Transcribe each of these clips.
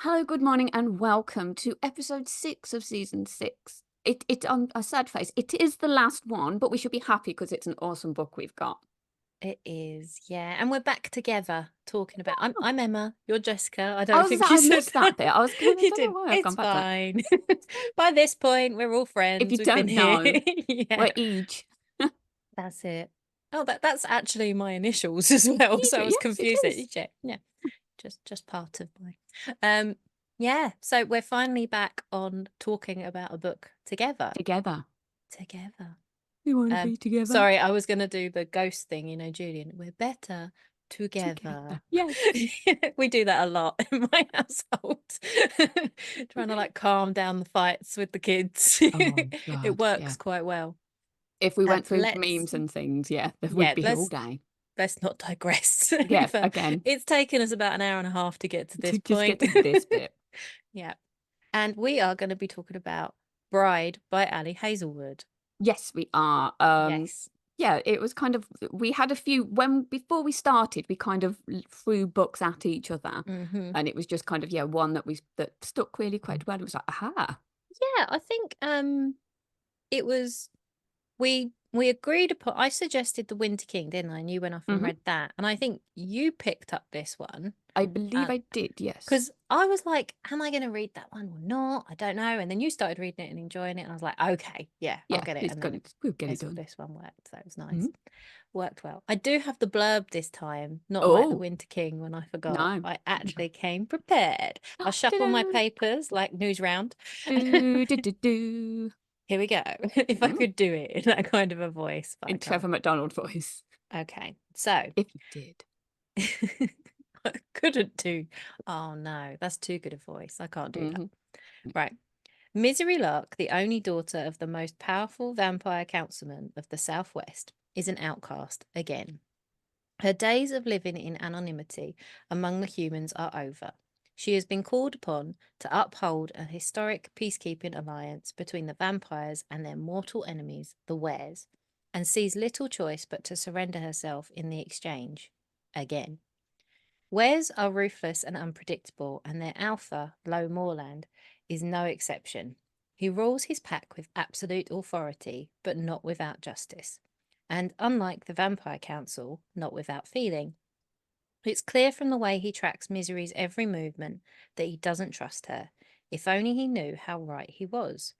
Hello, good morning, and welcome to episode 6 of season 6. It's on a sad face. It is the last one, but we should be happy because it's an awesome book we've got. It is, yeah. And we're back together talking about Oh, I'm Emma, you're Jessica. I I don't was think you I said missed that that. bit. I was kind of, You don't know did. why I've gone It's back to that. fine. Fine. By this point, we're all If friends. you We've been don't here. know, Yeah, we're each. that's it. Oh, that's actually my initials as well. So I was Yes, it confused at is. yeah, yeah. Just part of my um yeah. So we're finally back on talking about a book together. Together. Together. We want to be together. Sorry, I was gonna do the ghost thing, Julian. We're better Together. together. Yes. We do that a lot in my household. Trying to like calm down the fights with the kids. Oh, It God. Yeah. works quite well. If we went through Let's memes and things, yeah, there would yeah, be all let's day. let's not digress. Yeah, again, It's taken us about an hour and a half to get to this to just get point. to this bit. Yeah. And we are going to be talking about Bride by Ali Hazelwood. Yes, we are. Yes. Yeah, it was kind of we had a few when before we started, we kind of threw books at each other, hmm and it was just kind of yeah, one that stuck really quite well. It was like, aha, Yeah, I think it was we agreed upon. I suggested The Winter King, didn't I? And you went off and hmm read that. And I think you picked up this one. I believe I did. Yes, Because I was like, am I going to read that one or not? I don't know. And then you started reading it and enjoying it. And I was like, okay, yeah, I'll yeah, get it. it's And good. then We'll get it this done. this one worked. So it was nice. Mhm. Worked well. I do have the blurb this time, not like The Oh Winter King when I forgot. no, I actually came prepared. I'll shuffle my Ta-da. papers like news round. Do do do do. Here we go. If I Mm. could do it in that kind of a voice, but I In can't. Trevor McDonald voice, Okay, so if you did. I couldn't do. Oh no, that's too good a voice. I can't do that. hmm Right. Misery Lark, the only daughter of the most powerful vampire councilman of the Southwest, is an outcast again. Her days of living in anonymity among the humans are over. She has been called upon to uphold a historic peacekeeping alliance between the vampires and their mortal enemies, the Wares, and sees little choice but to surrender herself in the exchange. Again. Wares are ruthless and unpredictable, and their alpha, Low Moorland, is no exception. He rules his pack with absolute authority, but not without justice. And unlike the Vampire Council, not without feeling. It's clear from the way he tracks Misery's every movement that he doesn't trust her, if only he knew how right he was.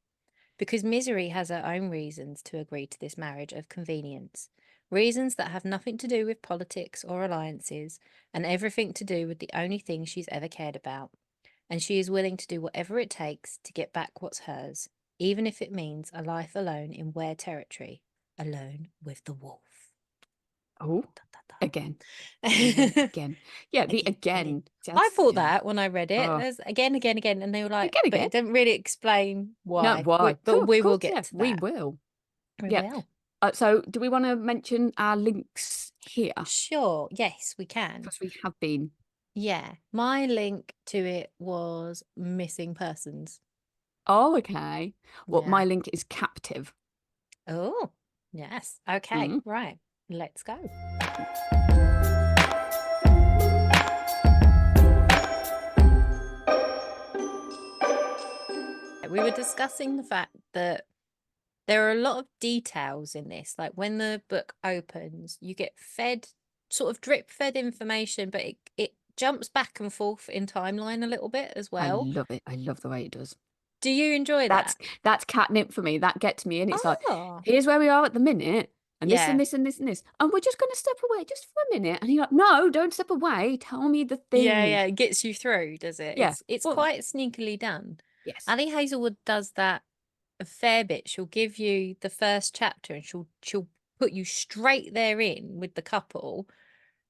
Because Misery has her own reasons to agree to this marriage of convenience. Reasons that have nothing to do with politics or alliances, and everything to do with the only thing she's ever cared about. And she is willing to do whatever it takes to get back what's hers, even if it means a life alone in Were territory, alone with the wolf. Oh, Da, da, again, da. again. Yeah, the Again. again. I Just thought yeah. that when I read it. Oh, There's again, again, again. And they were like, again, but again. it didn't really explain No, why. why? But Of we will course, get yeah, to we that. will. We Yeah. will. So, do we want to mention our links here? Sure. Yes, we can. Because we have been. Yeah. My link to it was missing persons. Oh, okay. Well, Yeah. my link is captive. Oh, yes. Okay. Mm. Right. Let's go. We were discussing the fact that there are a lot of details in this. Like when the book opens, you get fed sort of drip fed information, but it jumps back and forth in timeline a little bit as I well. love it. I love the way it does. Do you enjoy That's that? that's catnip for me. That gets me in. It's like, Oh, here's where we are at the minute, and this and yeah. this and this and this, and we're just going to step away just for a minute. And you're like, no, don't step away. Tell me the Yeah, thing. yeah, it gets you through, does it? Yeah. It's Well, quite sneakily done. yes. Ali Hazelwood does that a fair bit. She'll give you the first chapter and she'll put you straight there in with the couple,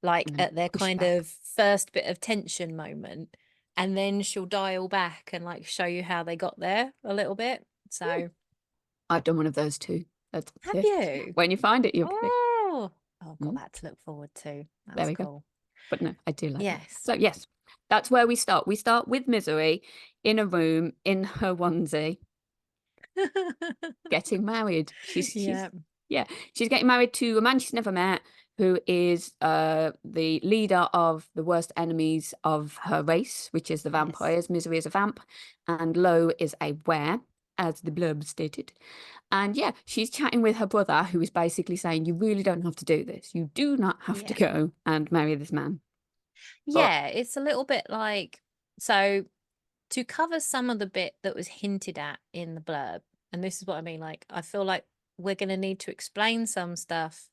like And then at their push kind back. of first bit of tension moment, and then she'll dial back and like show you how they got there a little bit. Hmm. So, I've done one of those too. That's have you? when you find it, you'll get it. Oh, I've got Mm, that to look forward to. there That's we go. cool. But no, I do like that. Yes. So yes, that's where we start. We start with Misery in a room in her onesie, getting married. She's Yeah. yeah, she's getting married to a man she's never met, who is the leader of the worst enemies of her race, which is the Yes. vampires. Misery is a vamp, and Lo is a were, as the blurb stated. And yeah, she's chatting with her brother, who is basically saying, "You really don't have to do this. You do not have to Yeah. go and marry this man." But Yeah, it's a little bit like, so to cover some of the bit that was hinted at in the blurb, and this is what I mean, like, I feel like we're going to need to explain some stuff,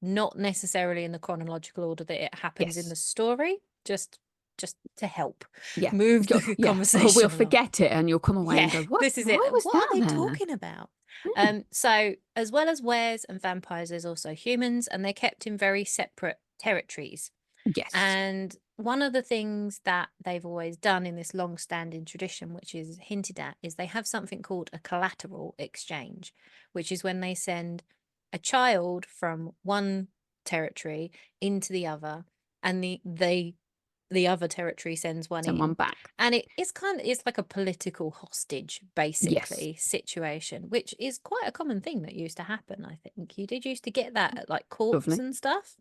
not necessarily in the chronological order that it happens in the yes, story, just to help yeah, move the Yeah. Or we'll conversation along. forget it, and you'll come away and Yeah, go, "What? this is it. Why was What are that they there?" talking about? Hmm. So as well as wares and vampires, there's also humans, and they're kept in very separate territories. Yes, And one of the things that they've always done in this long-standing tradition, which is hinted at, is they have something called a collateral exchange, which is when they send a child from one territory into the other, and the other territory sends one someone in. back. And it's like a political hostage, Yes, basically, situation, which is quite a common thing that used to happen, I think. You did used to get that at like courts lovely. and stuff.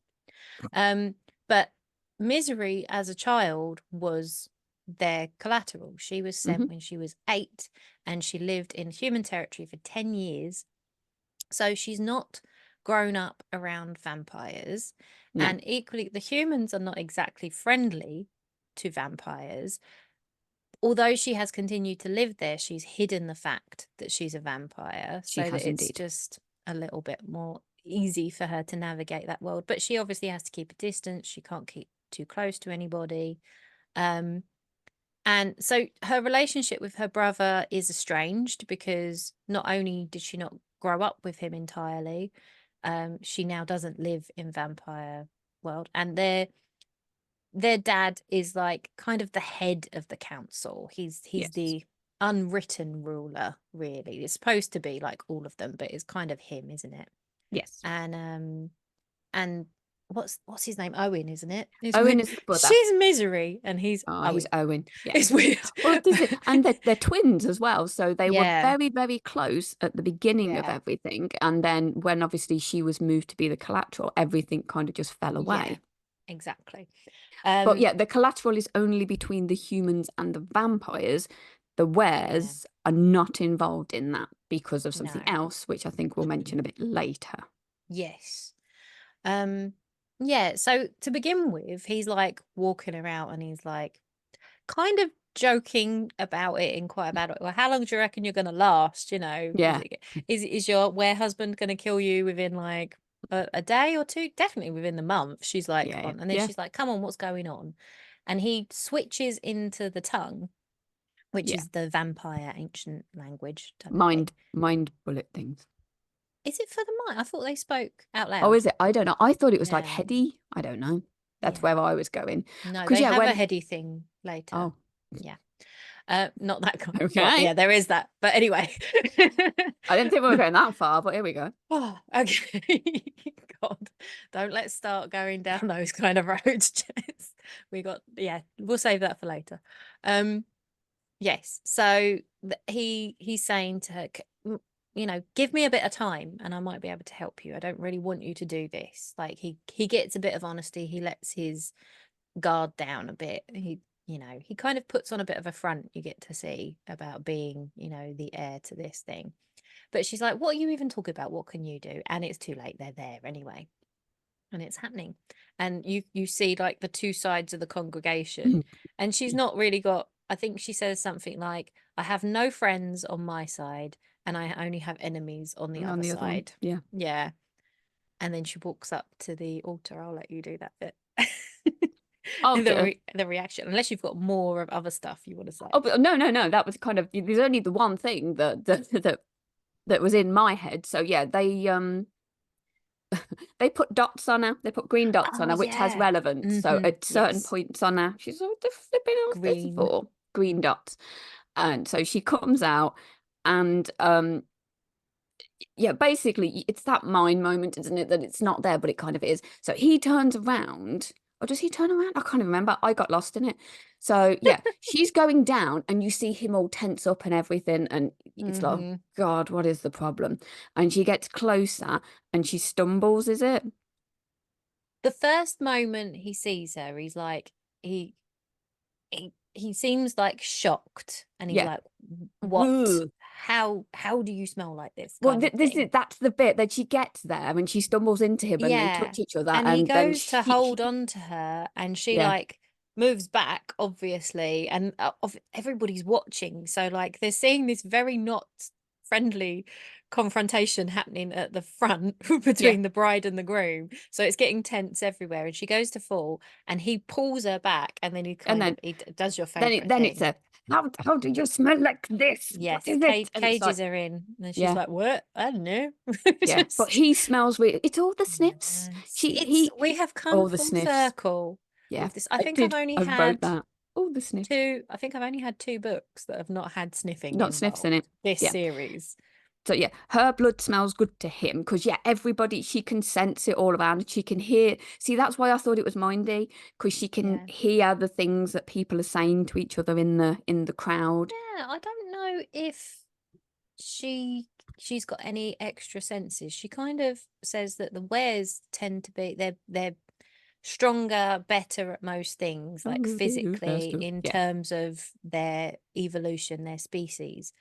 Um, but Misery as a child was their collateral. She was sent Hmm. when she was 8, and she lived in human territory for 10 years. So she's not grown up around vampires. No, And equally, the humans are not exactly friendly to vampires. Although she has continued to live there, she's hidden the fact that she's a vampire she so that has it's indeed. just a little bit more easy for her to navigate that world. But she obviously has to keep a distance. She can't keep too close to anybody. Um, and so her relationship with her brother is estranged because not only did she not grow up with him entirely, she now doesn't live in vampire world, and their dad is like kind of the head of the council. He's Yes, the unwritten ruler, really. It's supposed to be like all of them, but it's kind of him, isn't it? yes. And what's his name? Owen, isn't it? Owen is the brother. She's Misery and he's Oh, he's Owen. Owen. Yeah. It's weird. Well, this is, and they're twins as well. So they were Yeah, very, very close at the beginning of yeah, everything. And then when obviously she was moved to be the collateral, everything kind of just fell yeah, away. exactly. But Um, yeah, the collateral is only between the humans and the vampires. The yeah, wares are not involved in that because of something no. else, which I think we'll mention a bit later. Yes. Um, yeah, so to begin with, he's like walking around and he's like kind of joking about it in quite a bad way. Well, how long do you reckon you're gonna last? You know, Yeah. is your were husband gonna kill you within like a day or two? Definitely within the month. She's like, Yeah. come Yeah. on. And then Yeah. she's like, come on, what's going on? And he switches into the tongue, which Yeah. is the vampire ancient language type of thing. Mind bullet things. Is it for the mind? I thought they spoke out Oh, loud. is it? I don't know. I thought it was like Yeah, heady. I don't know. That's yeah. where I was going. No, Because they yeah, have a when heady thing later. oh, Yeah. Not that kind. Well, okay. yeah, there is that. But anyway. I didn't think we were going that far, but here we go. Oh, okay. God, don't let's start going down those kind of roads, Jess. Yeah, we'll save that for later. Um, yes. So he's saying to her, give me a bit of time and I might be able to help you. I don't really want you to do this. Like he gets a bit of honesty. He lets his guard down a bit. He kind of puts on a bit of a front, you get to see, about being, the heir to this thing. But she's like, what are you even talking about? What can you do? And it's too late. They're there anyway. And it's happening. And you see like the two sides of the congregation. And she's not really got, I think she says something like, I have no friends on my side and I only have enemies on the On other the other one. side. Yeah. Yeah. And then she walks up to the altar. I'll let you do that bit. Oh, The reaction, unless you've got more of other stuff you want to oh, say. but no, no, no. That was kind of there's only the one thing that was in my head. So yeah, they put dots on her. They put green dots on Oh her, which has yeah. relevance. So Mm-hmm. at certain Yes. points on her, she's what the flipping hell's this Green. for? Green dots. And so she comes out and yeah, basically it's that mind moment, isn't it? That it's not there, but it kind of is. So he turns around, or does he turn around? I can't even remember. I got lost in it. So yeah, she's going down, and you see him all tense up and everything, and it's like, oh, Mm-hmm. God, what is the problem? And she gets closer, and she stumbles. Is it? the first moment he sees her, he's like, he seems like shocked, and he's Yeah. like, what? Ugh. How do you smell like this, Well, kind of this thing? is that's the bit that she gets there and she stumbles into him and they Yeah. touch each other And he and then goes to he hold on to her, and she yeah, like moves back, obviously, and everybody's watching. So like they're seeing this very not friendly confrontation happening at the front yeah, between the bride and the groom. So it's getting tense everywhere, and she goes to fall, and he pulls her back, and then he and kind of he does your favorite then it's thing. a how do you smell like this? What Yes, is it? And it's like cages are in, and she's yeah, like, "What? I don't know." yeah, but Just he smells weird. It's all the sniffs. yes, She it's he we have come all the full sniffs. circle Yeah, with this. I I think I've did. only I wrote had that. All the sniffs, two. I think I've only had two books that have not had sniffing not sniffs in involved. it. This Yeah. series, So yeah, her blood smells good to him because yeah, everybody she can sense it all around. She can hear. See, that's why I thought it was Mindy because she can yeah, hear the things that people are saying to each other in the crowd. yeah. I don't know if she she's got any extra senses. She kind of says that the wares tend to be they're stronger, better at most things, like Stronger, bigger, physically, faster. in Yeah, terms of their evolution, their species.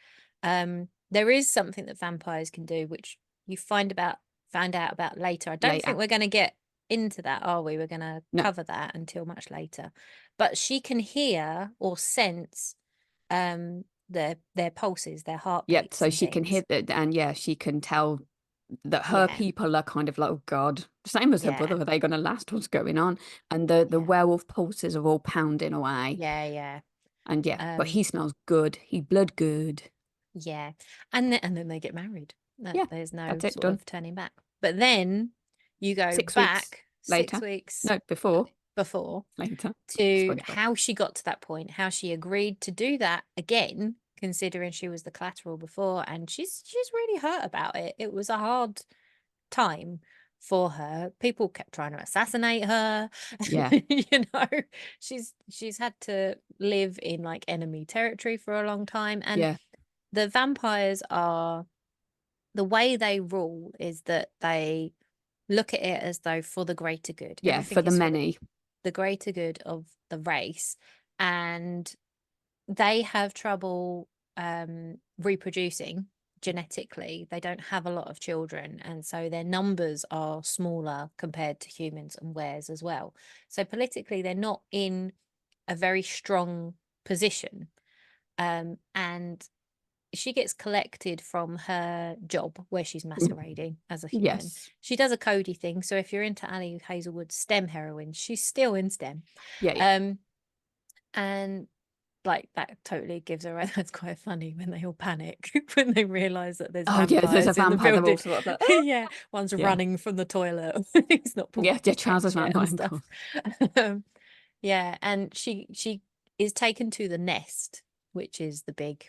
There is something that vampires can do, which you find out about later. I don't think later. we're going to get into that, are we? We're going to No. cover that until much later. But she can hear or sense their pulses, their Yeah, heartbeats so and she can things. hit it, and yeah, she can tell that her Yeah, people are kind of like, oh God, same as her yeah, brother. Are they going to last? What's going on? And the yeah, werewolf pulses are all pounding away. yeah, yeah. And yeah, but Um, he smells good. He blood good. Yeah. And then they get married. Yeah, There's no that's it. sort Done. of turning back. But then you go 6 weeks back six later. weeks No, before. before Later. to Spoiler. how she got to that point, how she agreed to do that again, considering she was the collateral before, and she's really hurt about it. It was a hard time for her. People kept trying to assassinate her. Yeah, You know, she's had to live in like enemy territory for a long time, and yeah, the vampires are the way they rule is that they look at it as though for the greater good. yeah. Everything For the is for many. the greater good of the race. And they have trouble reproducing genetically. They don't have a lot of children. And so their numbers are smaller compared to humans and wares as well. So politically, they're not in a very strong position. And she gets collected from her job where she's masquerading as a human. Yes. She does a Cody thing. So if you're into Annie Hazelwood's STEM heroine, she's still in STEM. Yeah, yeah. Um, and like that totally gives her away. That's quite funny when they all panic when they realize that there's Oh, yeah, there's a vampires in the vampire. They're all building. sort of like, "Ah!" Yeah, one's Yeah. running from the toilet. He's not pulled Yeah, up yeah, his trousers pants around yet the and stuff. ankles. Um, yeah, and she is taken to the Nest, which is the big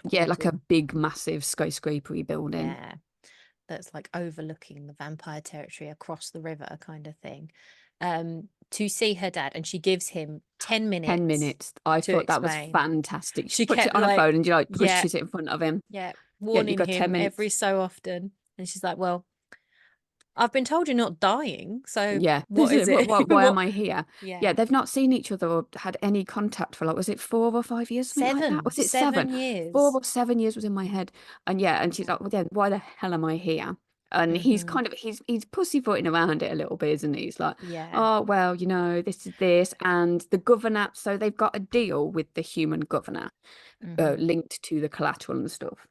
Yeah, like a headquarters. big, massive skyscraper building. Yeah, that's like overlooking the vampire territory across the river kind of thing. To see her dad, and she gives him 10 10 minutes minutes. I to thought that was explain. fantastic. She She puts it kept on her like, phone and she like yeah, pushes it in front of him. yeah, Yeah, you warning got 10 him every minutes. so often. And she's like, well, I've been told you're not dying, so Yeah. what is it? Why am I here? Yeah. Yeah, they've not seen each other or had any contact for like, was it 4 or 5 years, something like that? Was it Seven seven? 4 years. or 7 years was in my head. And yeah, and she's like, well, then why the hell am I here? And he's Mm-hmm. kind of he's pussyfooting around it a little bit, isn't he? He's like, Yeah. oh well, this is this, and the governor. So they've got a deal with the human governor, Mm-hmm. linked to the collateral and stuff.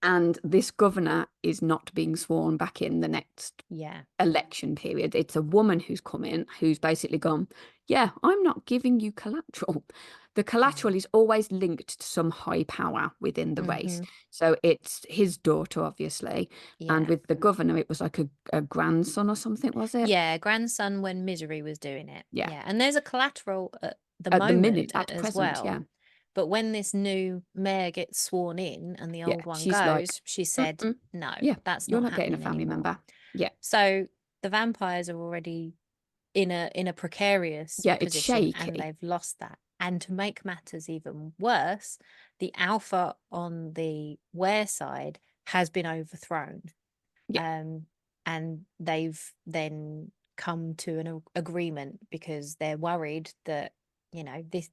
And this governor is not being sworn back in the next Yeah. election period. It's a woman who's come in who's basically gone, yeah, I'm not giving you collateral. The Yeah. collateral is always linked to some high power within the race. Mm-hmm. So it's his daughter, obviously. And Yeah. with the governor, it was like a grandson or something, was it? Yeah. Grandson when Misery was doing it. Yeah. Yeah. And there's a collateral at the At the minute, moment at as present, well. yeah. But when this new mayor gets sworn in and the Yeah. old one She's like, goes, she said, mm-mm, no, yeah, that's you're not not getting a happening family anymore. member. Yeah. So the vampires are already in a precarious Yeah, it's position, and shaky. they've lost that. And to make matters even worse, the alpha on the Ware side has been overthrown. Yeah. Um, and they've then come to an agreement because they're worried that,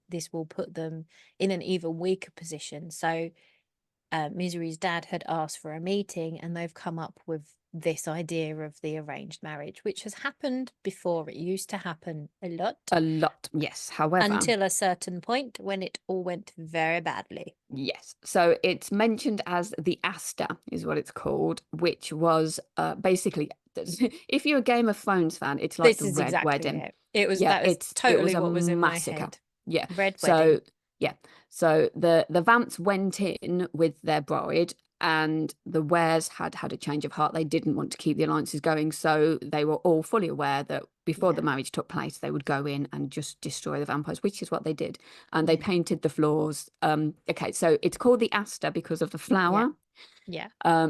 this will put them in an even weaker position. So Misery's dad had asked for a meeting, and they've come up with this idea of the arranged marriage, which has happened before. It used to happen a lot A lot, yes. However, until a certain point when it all went very badly. yes. So it's mentioned as the Aster is what it's called, which was basically, if you're a Game of Thrones fan, it's like This the is Red exactly Wedding. it. Yeah, That was it was totally a what was in my massacre. head. Yeah. Red wedding. So yeah. So the Vamps went in with their bride, and the Wares had a change of heart. They didn't want to keep the alliances going, so they were all fully aware that before the Yeah. marriage took place, they would go in and just destroy the vampires, which is what they did. And they Mm. painted the floors. Okay, so it's called the Aster because of the Yeah. flower. Yeah.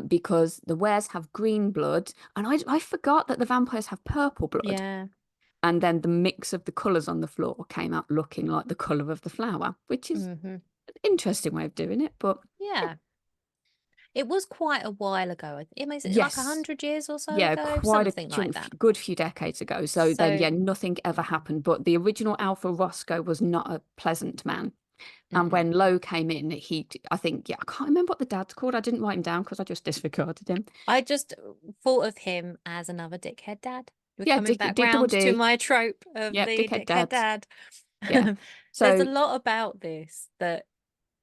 Because the Wares have green blood, and I forgot that the vampires have purple blood. Yeah. And then the mix of the colours on the floor came out looking like the colour of the flower, which is Hmm. an interesting way of doing it. But Yeah. It was quite a while ago. It makes it like yes, 100 years or so yeah, ago, quite a something like chunk, that. good few decades ago. So then, So, yeah, nothing ever happened. But the original Alpha Roscoe was not a pleasant man. And mm-mm. when Lowe came in, I think, yeah, I can't remember what the dad's called. I didn't write him down because I just disregarded him. I just thought of him as another dickhead dad. We're Yeah, coming Dick, back Dick Double round to D. my trope of Yep, the dickhead dickhead dads. dad. Yeah. There's a So, lot about this that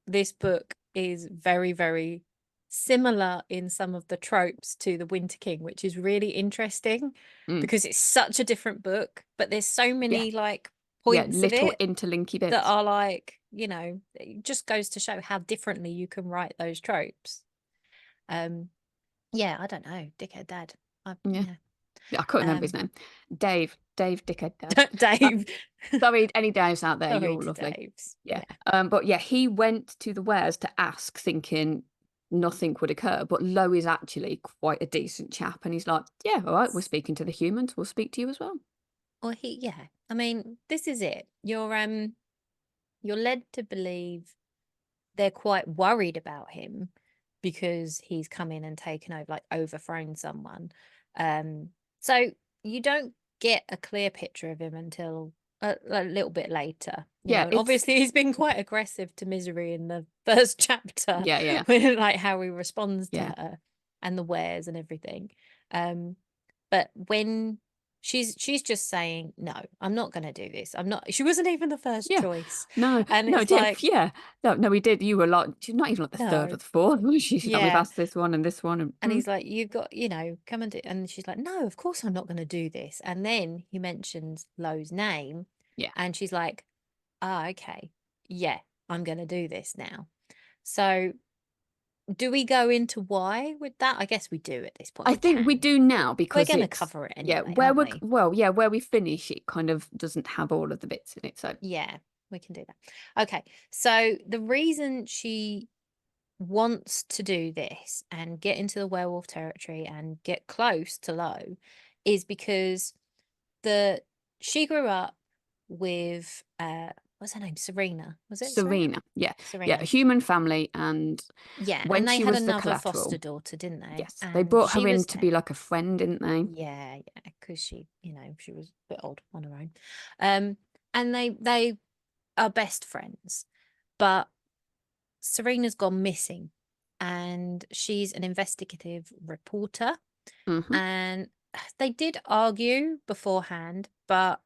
this book is very, very similar in some of the tropes to The Winter King, which is really interesting mm, because it's such a different book, but there's so yeah, many like yeah, points of little it interlinky that bits. are like, it just goes to show how differently you can write those tropes. Um, yeah, I don't know, dickhead dad. Yeah. Yeah. Yeah, I can't remember his Um, name. Dave Dickhead Dad. Uh, Dave. sorry, any Daves out there, you're Sorry all to lovely. Dave's. Yeah. Yeah. But yeah, he went to the Wares to ask, thinking nothing would occur. But Lowe is actually quite a decent chap, and he's like, "Yeah, all right, we're speaking to the humans. We'll speak to you as well." Or yeah. I mean, this is it. You're led to believe they're quite worried about him because he's come in and taken over, like overthrown someone. Um, so you don't get a clear picture of him until a little bit later. Yeah, And it's obviously he's been quite aggressive to Misery in the first chapter, yeah, with like how he responds to yeah. her and the wares and everything. Um, but when she's just saying, no, I'm not going to do this. I'm not. She wasn't even the first Yeah, choice, no, and no, it's dear, like, yeah, no, we did. You were like, she's not even like the third or no, the fourth. She's like, we've yeah. asked this one and this one, and And he's like, you've got, come and do. And she's like, no, of course I'm not going to do this. And then he mentions Lowe's name, yeah. and she's like, ah, okay, yeah, I'm going to do this now. So do we go into why with that? I guess we do at this point. I We think we can. do now We're because going to it's cover it yeah, anyway, where aren't we're we? well, yeah, where we finish, it kind of doesn't have all of the bits in it. So Yeah, we can do that. Okay. So the reason she wants to do this and get into the werewolf territory and get close to Lowe is because the she grew up with what's her name? Serena. Was it Serena? Serena, yeah, yeah, a Serena. human family, and Yeah, when and they she had was the another foster collateral, daughter, didn't they? yes, they And brought she her in was to be 10. like a friend, didn't they? Yeah, yeah, because she was a bit old on her own. Um, and they are best friends. But Serena's gone missing, and she's an investigative reporter. Hmm. And they did argue beforehand, but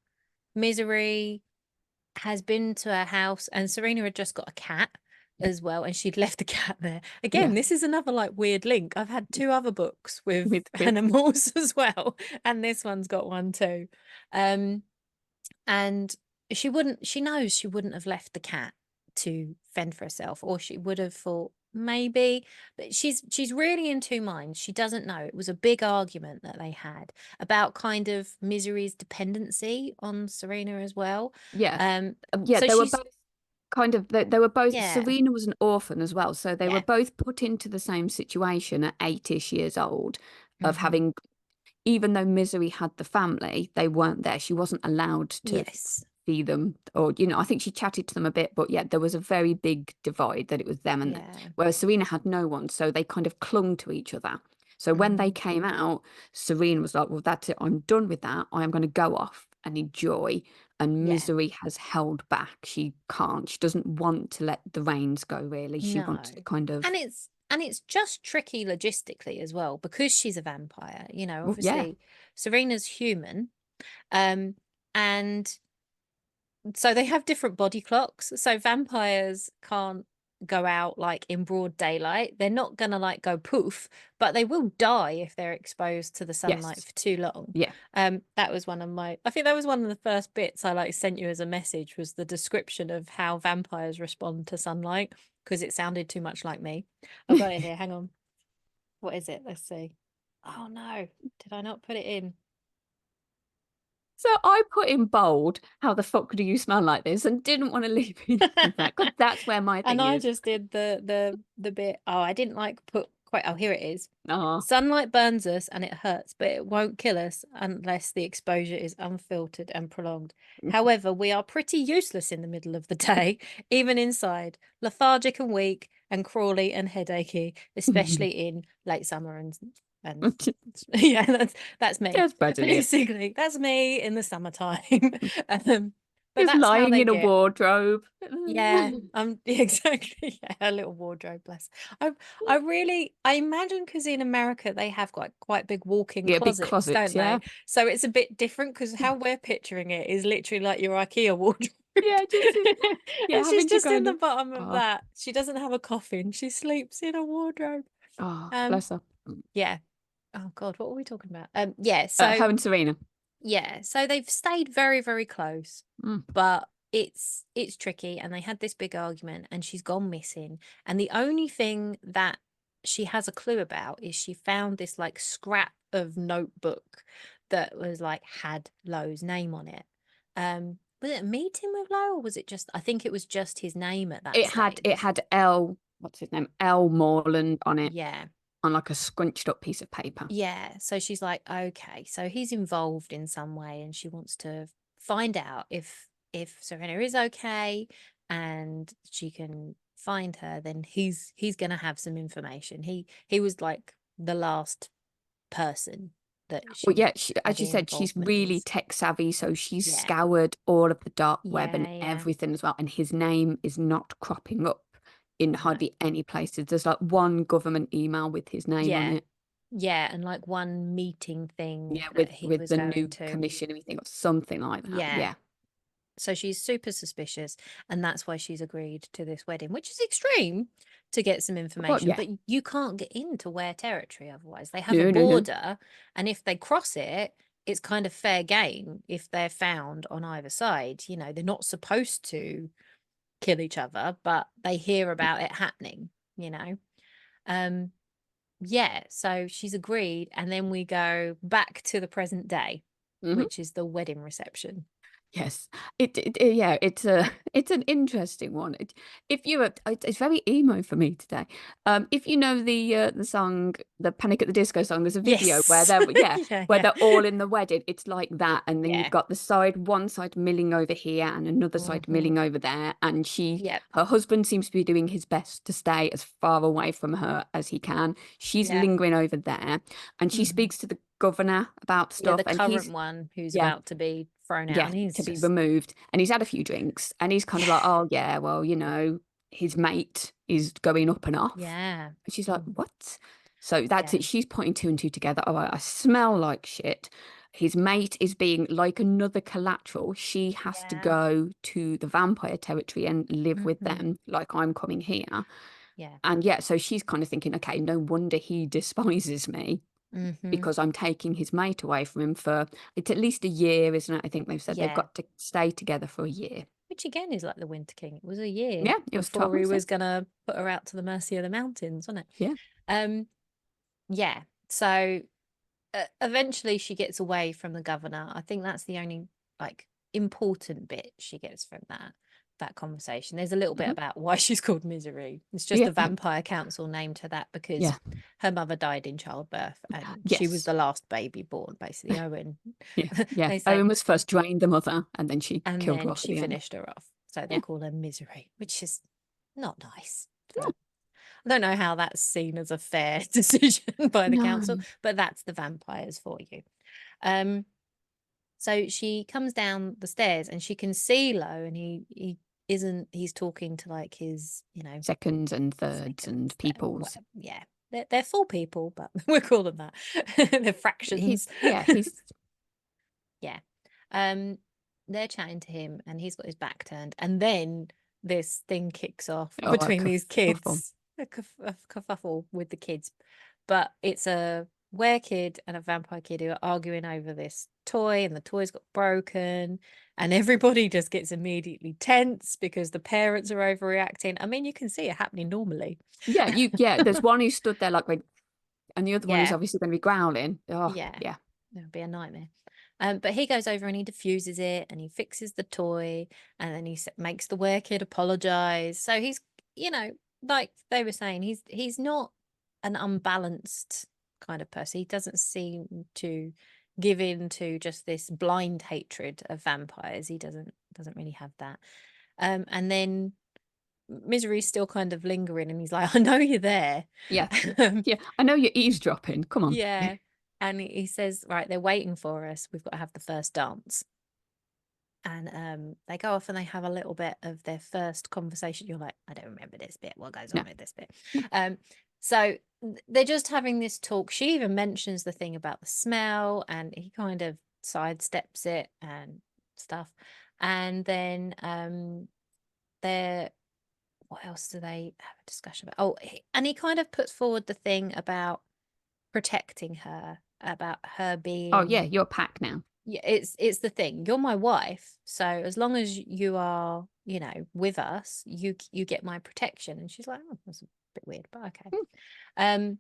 Misery has been to her house, and Serena had just got a cat as well, and she'd left the cat there. Yeah, Again, this is another like weird link. I've had two other books with with animals as well, and this one's got one too. Um, and she knows she wouldn't have left the cat to fend for herself, or she would have thought maybe, but she's really in two minds. She doesn't know. It was a big argument that they had about kind of Misery's dependency on Serena as well. yeah, Um, yeah. so They were she's both kind of they were both. yeah, Serena was an orphan as well, so they were yeah, both put into the same situation at 8-ish years old of hmm, having, even though Misery had the family, they weren't there. She wasn't allowed to yes, see them, or I think she chatted to them a bit, but yeah, there was a very big divide that it was them, and yeah, whereas Serena had no one, so they kind of clung to each other. So when they Mm-hmm. came out, Serena was like, well, that's it. I'm done with that. I am going to go off and enjoy. And Yeah. Misery has held back. She can't. She doesn't want to let the reins go, really. She No. wants to kind of, And it's just tricky logistically as well because she's a vampire. well, yeah, Obviously Serena's human. Um, and so they have different body clocks. So vampires can't go out like in broad daylight. They're not gonna like go poof, but they will die if they're exposed to the sunlight yes, for too long. yeah. That was one of my I think that was one of the first bits I like sent you as a message was the description of how vampires respond to sunlight because it sounded too much like me. I've got it here. Hang on. What is it? Let's see. Oh no, did I not put it in? So I put in bold, how the fuck do you smell like this? And didn't want to leave it in that because that's where my And thing I is. just did the bit. Oh, I didn't like put quite. Oh, here it is. Oh, Sunlight burns us and it hurts, but it won't kill us unless the exposure is unfiltered and prolonged. However, we are pretty useless in the middle of the day, even inside, lethargic and weak and crawly and headachy, especially in late summer and yeah, that's me. just imagine it. Basically, that's me in the summertime. But Just that's how lying they in a get. wardrobe. Yeah, exactly. Yeah, a little wardrobe, bless. I I imagine because in America they have quite big walk-in Yeah, big closets, don't closets, they? yeah. So it's a bit different because how we're picturing it is literally like your IKEA wardrobe. Yeah, yeah, And she's having to just in kind the of, bottom of oh, that. She doesn't have a coffin. She sleeps in a wardrobe. oh, Um, bless her. yeah. Oh God, what were we talking about? Yeah, so Her and Serena. yeah, so they've stayed very, very close, Mm. but it's tricky and they had this big argument and she's gone missing. And the only thing that she has a clue about is she found this like scrap of notebook that was like had Lowe's name on it. Was it a meeting with Lowe or was it just I think it was just his name at that It stage. had L, what's his name? L Morland on it, Yeah. on like a scrunched up piece of paper. Yeah, so she's like, okay, so he's involved in some way, and she wants to find out if Serena is okay, and she can find her. Then he's gonna have some information. He was like the last person that Well, she yeah, had as you any said, she's involvement really with. tech savvy, so she's Yeah, scoured all of the dark web and yeah, yeah. everything as well. And his name is not cropping up in No, hardly any places. There's like one government email with his name on yeah, it. yeah, and like one meeting thing Yeah, that he with was the going new to. commission, everything or something like that. Yeah. Yeah. So she's super suspicious, and that's why she's agreed to this wedding, which is extreme to get some Well, information. yeah. But you can't get into Ware territory otherwise. They have a No, no, no. border, and if they cross it, it's kind of fair game if they're found on either side. They're not supposed to kill each other, but they hear about it happening, you know. Um, yeah, so she's agreed, and then we go back to the present day, Hmm. which is the wedding reception. Yes, yeah, it's a it's an interesting one. If you are, it's very emo for me today. If you know the song, the Panic at the Disco song, there's a video where Yes. they're yeah, Yeah, where yeah. they're all in the wedding. It's like that, and then you've Yeah. got one side milling over here and another side Hmm. milling over there, and Yep. her husband seems to be doing his best to stay as far away from her as he can. She's Yeah. lingering over there, and she Hmm. speaks to the governor about Yeah, stuff, the and current one who's yeah. about to be thrown out, Yeah, and he's to be just removed. And he's had a few drinks and he's kind of like, yeah, oh, yeah, well, his mate is going up and off. yeah. And she's like, Mm, what? So that's yeah, it. She's putting two and two together. Oh, I smell like shit. His mate is being like another collateral. She has to yeah. go to the vampire territory and live with Hmm. them, like I'm coming here. Yeah. And yeah, so she's kind of thinking, okay, no wonder he despises me Hmm. because I'm taking his mate away from him for it's at least a year, isn't it? I think they've said they've Yeah. got to stay together for a year. Which again is like the Winter King. It was a year Yeah, it was 12 before he months. Yeah. was gonna put her out to the mercy of the mountains, wasn't it? Yeah. Um, yeah. So eventually she gets away from the governor. I think that's the only like important bit she gets from that conversation. There's a little bit Mhm. about why she's called Misery. It's just Yeah. the vampire council named her that because Yeah. her mother died in childbirth and she was Yes. the last baby born, basically. Owen, Yeah. Yeah. they say, Owen was first drained the mother and then she and killed her then off at she the end. finished her off. So they Yeah. call her Misery, which is not nice. No. don't know how that's seen as a fair decision by the council, No. but that's the vampires for you. Um, so she comes down the stairs and she can see Lo, and he isn't. He's talking to like his, Seconds and thirds and seconds. peoples. Yeah, they're full people, but we'll call them that. They're fractions. He's Yeah. Um, they're chatting to him and he's got his back turned. And then this thing kicks off oh, a between these kerfuffle. kids, a kerfuffle with the kids. But it's a were-kid and a vampire kid who are arguing over this toy, and the toy's got broken. And everybody just gets immediately tense because the parents are overreacting. I mean, you can see it happening normally. There's one who stood there like, and the other one is Yeah. obviously going to be growling. Oh, Yeah. yeah. It would be a nightmare. But he goes over and he diffuses it and he fixes the toy, and then he makes the workid apologize. So he's, like they were saying, he's not an unbalanced kind of person. He doesn't seem to give in to just this blind hatred of vampires. He doesn't really have that. And then Misery's still kind of lingering, and he's like, I know you're there. Yeah. Yeah. I know you're eavesdropping. Come on. Yeah. And he says, right, they're waiting for us. We've got to have the first dance. And they go off and they have a little bit of their first conversation. You're like, I don't remember this bit. What goes No. on with this bit? No. So they're just having this talk. She even mentions the thing about the smell, and he kind of sidesteps it and stuff. And then they're what else do they have a discussion about? Oh, and he kind of puts forward the thing about protecting her, about her Oh, yeah. being, You're a pack now. yeah, it's the thing. You're my wife, so as long as you are, with us, you get my protection. And she's like, oh, that's a bit weird, but okay. Mm, Um,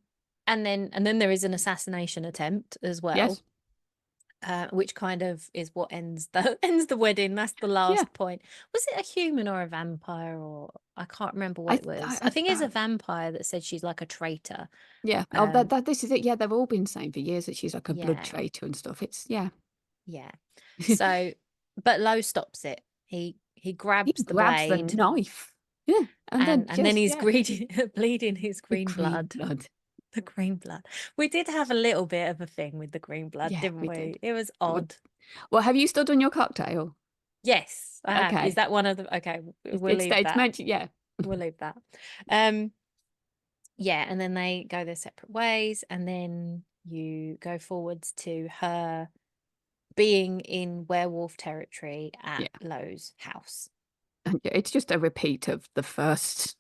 and then there is an assassination attempt as well. yes. Which kind of is what ends the ends the wedding. That's the Yeah. last point. Was it a human or a vampire, or I can't remember what I, it was. I I, think it's a I, vampire that said she's like a traitor. yeah. Oh, Um, this is it. Yeah. They've all been saying for years that she's like a blood yeah, traitor and stuff. It's, yeah. yeah. So, but Lowe stops it. He He grabs the grabs the blade, knife. Yeah. And then and then just, he's yeah. bleeding his The green green blood. blood. The green blood. We did have a little bit of a thing with the green blood, Yeah, didn't we we? did. It was Well, odd. well, have you still done your cocktail? Yes, I have. Is Okay. that one of the? Okay, we'll leave It's that. mentioned. Yeah. We'll leave that. Um, yeah, and then they go their separate ways, and then you go forwards to her being in werewolf territory at Yeah. Lowe's house. And it's just a repeat of the first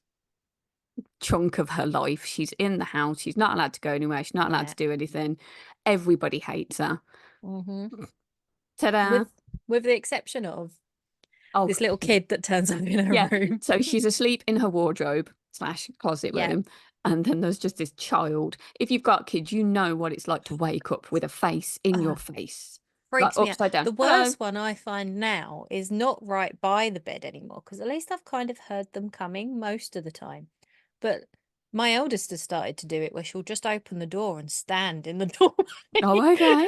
chunk of her life. She's in the house. She's not allowed to go anywhere. She's not allowed Yeah. to do anything. Everybody hates her. Mm-hmm. Ta-da. With the exception of Oh, this little kid that turns up in her yeah. room. So she's asleep in her wardrobe slash closet Yeah. room. And then there's just this child. If you've got kids, you know what it's like to wake up with a face in your face, like Freaks me out. upside down. The Hello. worst one I find now is not right by the bed anymore, because at least I've kind of heard them coming most of the time. But my eldest has started to do it, where she'll just open the door and stand in the doorway. Oh, okay.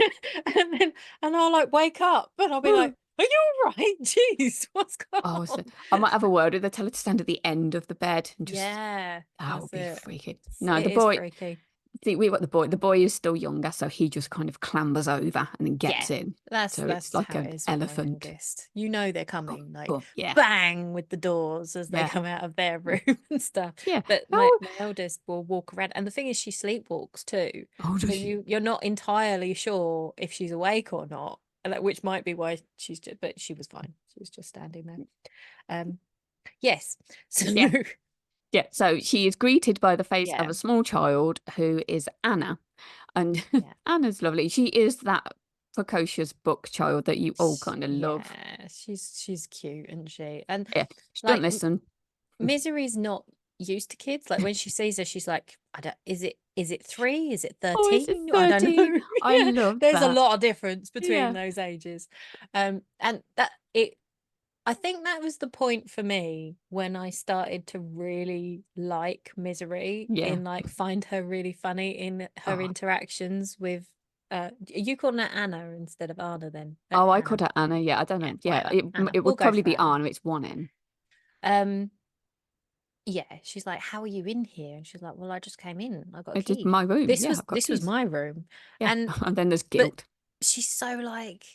And I'll like wake up and I'll be like, are you all right? Jeez, what's going Oh, on? so I might have a word with her, tell her to stand at the end of the bed and just, Yeah, that would that's be it. freaking. No, It the is boy, freaky. see, we got the boy. The boy is still younger, so he just kind of clambers over and then Yeah, gets in. So it's that's like how it an is with my elephant. youngest. You know they're coming, like Oh, yeah, bang with the doors as they yeah, come out of their room and stuff. yeah. But my Oh, my eldest will walk around, and the thing is, she sleepwalks too. oh, So does she? you're not entirely sure if she's awake or not, and which might be why she's just. But she was fine. She was just standing there. Yes. So Yeah, yeah. So she is greeted by the face of yeah, a small child who is Anna, and yeah. Anna's lovely. She is that precocious book child that you all kind of love. Yeah, she's cute, isn't she? And Yeah, she doesn't like listen. Misery's not used to kids. Like when she sees her, she's like, I don't, is it 3? Is it Oh, is it 13? I don't 13? know. I Yeah, love there's a that. lot of difference between Yeah. those ages. And I think that was the point for me when I started to really like Misery, Yeah. in like find her really funny in her Oh, interactions with you calling her Anna instead of Anna then? oh, I called Anna. her Anna. Yeah, I don't Yeah, know. Yeah, whatever. Anna. it We'll would go probably for be Anna. Anna. It's one N. Um Yeah, she's like, "How are you in here?" And she's like, "Well, I just came in. I got a It's just key. my room. This Yeah, was I've got this was keys. my room." Yeah. And And then there's but guilt. she's so like,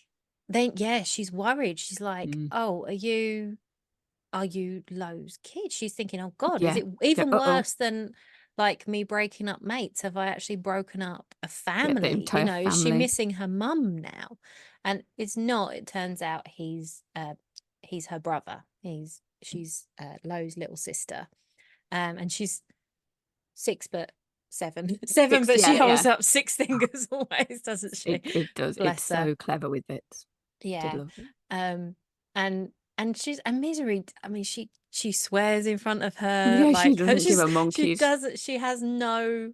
then yeah, she's worried. She's like, Mm. "Oh, are you Lo's kid?" She's thinking, "Oh God, is Yeah. it Yeah. even Uh-oh. worse than like me breaking up mates? Have I actually broken up a Yeah, the family? entire Is she family. missing her mum now?" And it's not. It turns out he's her brother. She's Lo's little sister. And she's 6'7", 7, Six. but she Yeah, holds yeah. up six fingers always, doesn't she? It does. It's Bless her. so clever with it. Did Yeah. love it. Um, and she's a Misery. I mean, she swears in front of her, Yeah, she like her. doesn't give She's a she monkeys. does she has no.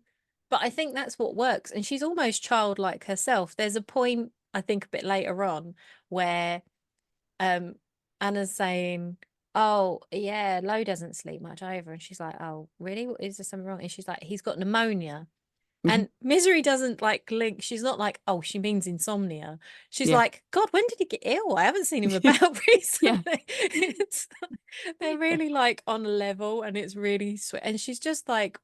But I think that's what works, and she's almost childlike herself. There's a point I think a bit later on where um Anna's saying, "Oh yeah, Lo doesn't sleep much either," and she's like, "Oh really? Is there something wrong?" And she's like, "He's got pneumonia." And Misery doesn't like link. She's not like, "Oh, she means insomnia." She's Yeah. like, "God, when did he get ill? I haven't seen him about Yeah. recently." It's they're really like on a level, and it's really sweet. And she's just like,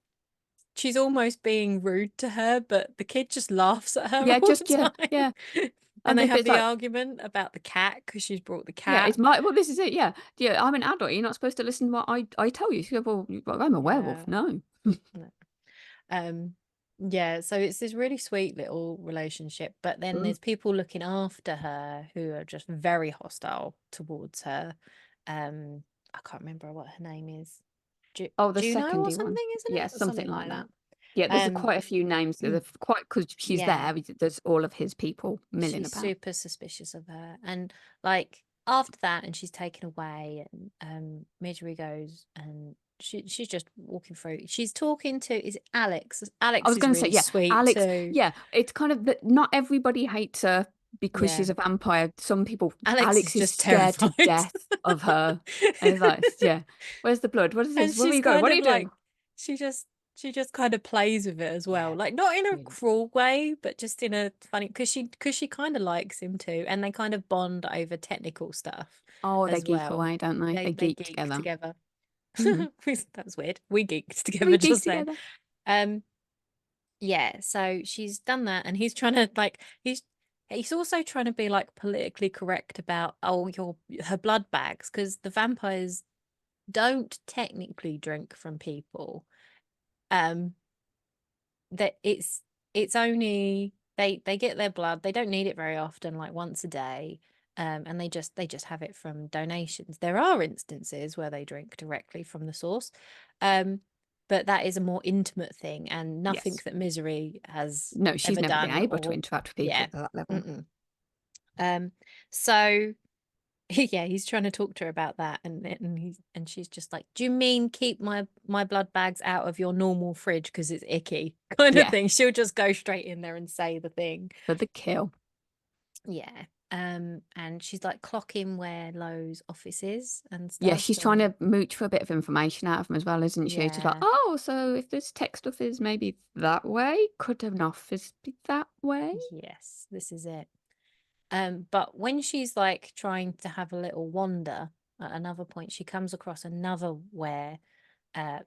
she's almost being rude to her, but the kid just laughs at her Yeah, all the just yeah, yeah. time. And And they the have bits the like, argument about the cat because she's brought the yeah, cat. it's my well, this is it, yeah. Yeah, I'm an adult. You're not supposed to listen to what I tell you. She goes, well, I'm a Yeah. werewolf. No. No. Um, yeah, so it's this really sweet little relationship, but then Mm. there's people looking after her who are just very hostile towards her. I can't remember what her name is. Oh, the Juno or secondy one. something, isn't Yeah, it? Or something something like like that. that. Yeah, there's Um, quite a few names. Quite because she's yeah, there. There's all of his people milling she's about. super suspicious of her. And like after that, and she's taken away, and Midori goes and she's just walking through. She's talking to, is it Alex? I Alex was is going to say, really yeah, sweet Alex. too. Yeah, it's kind of that not everybody hates her because Yeah. she's a vampire. Some people, Alex is Alex is just scared to terrified. death of her. And it's like, yeah, where's the blood? What is And this? Where are she's you going? kind What are of you like, doing? she just she just kind of plays with it as well. Yeah, Like not in a really. cruel way, but just in a funny, because she kind of likes him too, and they kind of bond over technical stuff Oh, they as geek well. away, don't they? They They geek geek together. together. Hmm. That's weird. We geeked We together geek just then. together. Um yeah, so she's done that, and he's trying to like he's also trying to be like politically correct about, oh, your her blood bags, because the vampires don't technically drink from people. Um, that it's only they get their blood. They don't need it very often, like once a day. And they just have it from donations. There are instances where they drink directly from the source. Um, but that is a more intimate thing, and nothing Yes. that Misery has No, she's ever never been done, able to or interact with people yeah. at that level. Mm-mm. So yeah, he's trying to talk to her about that, and she's just like, "Do you mean keep my blood bags out of your normal fridge because it's icky?" kind of Yeah, thing. She'll just go straight in there and say the thing. for the kill. Yeah. And she's like clocking where Lo's office is and Yeah, stuff, she's trying and to mooch for a bit of information out of him as well, isn't she? She's like, yeah. oh, so if this tech stuff is maybe that way, could an office be that way? Yes, this is it. But when she's like trying to have a little wander at another point, she comes across another where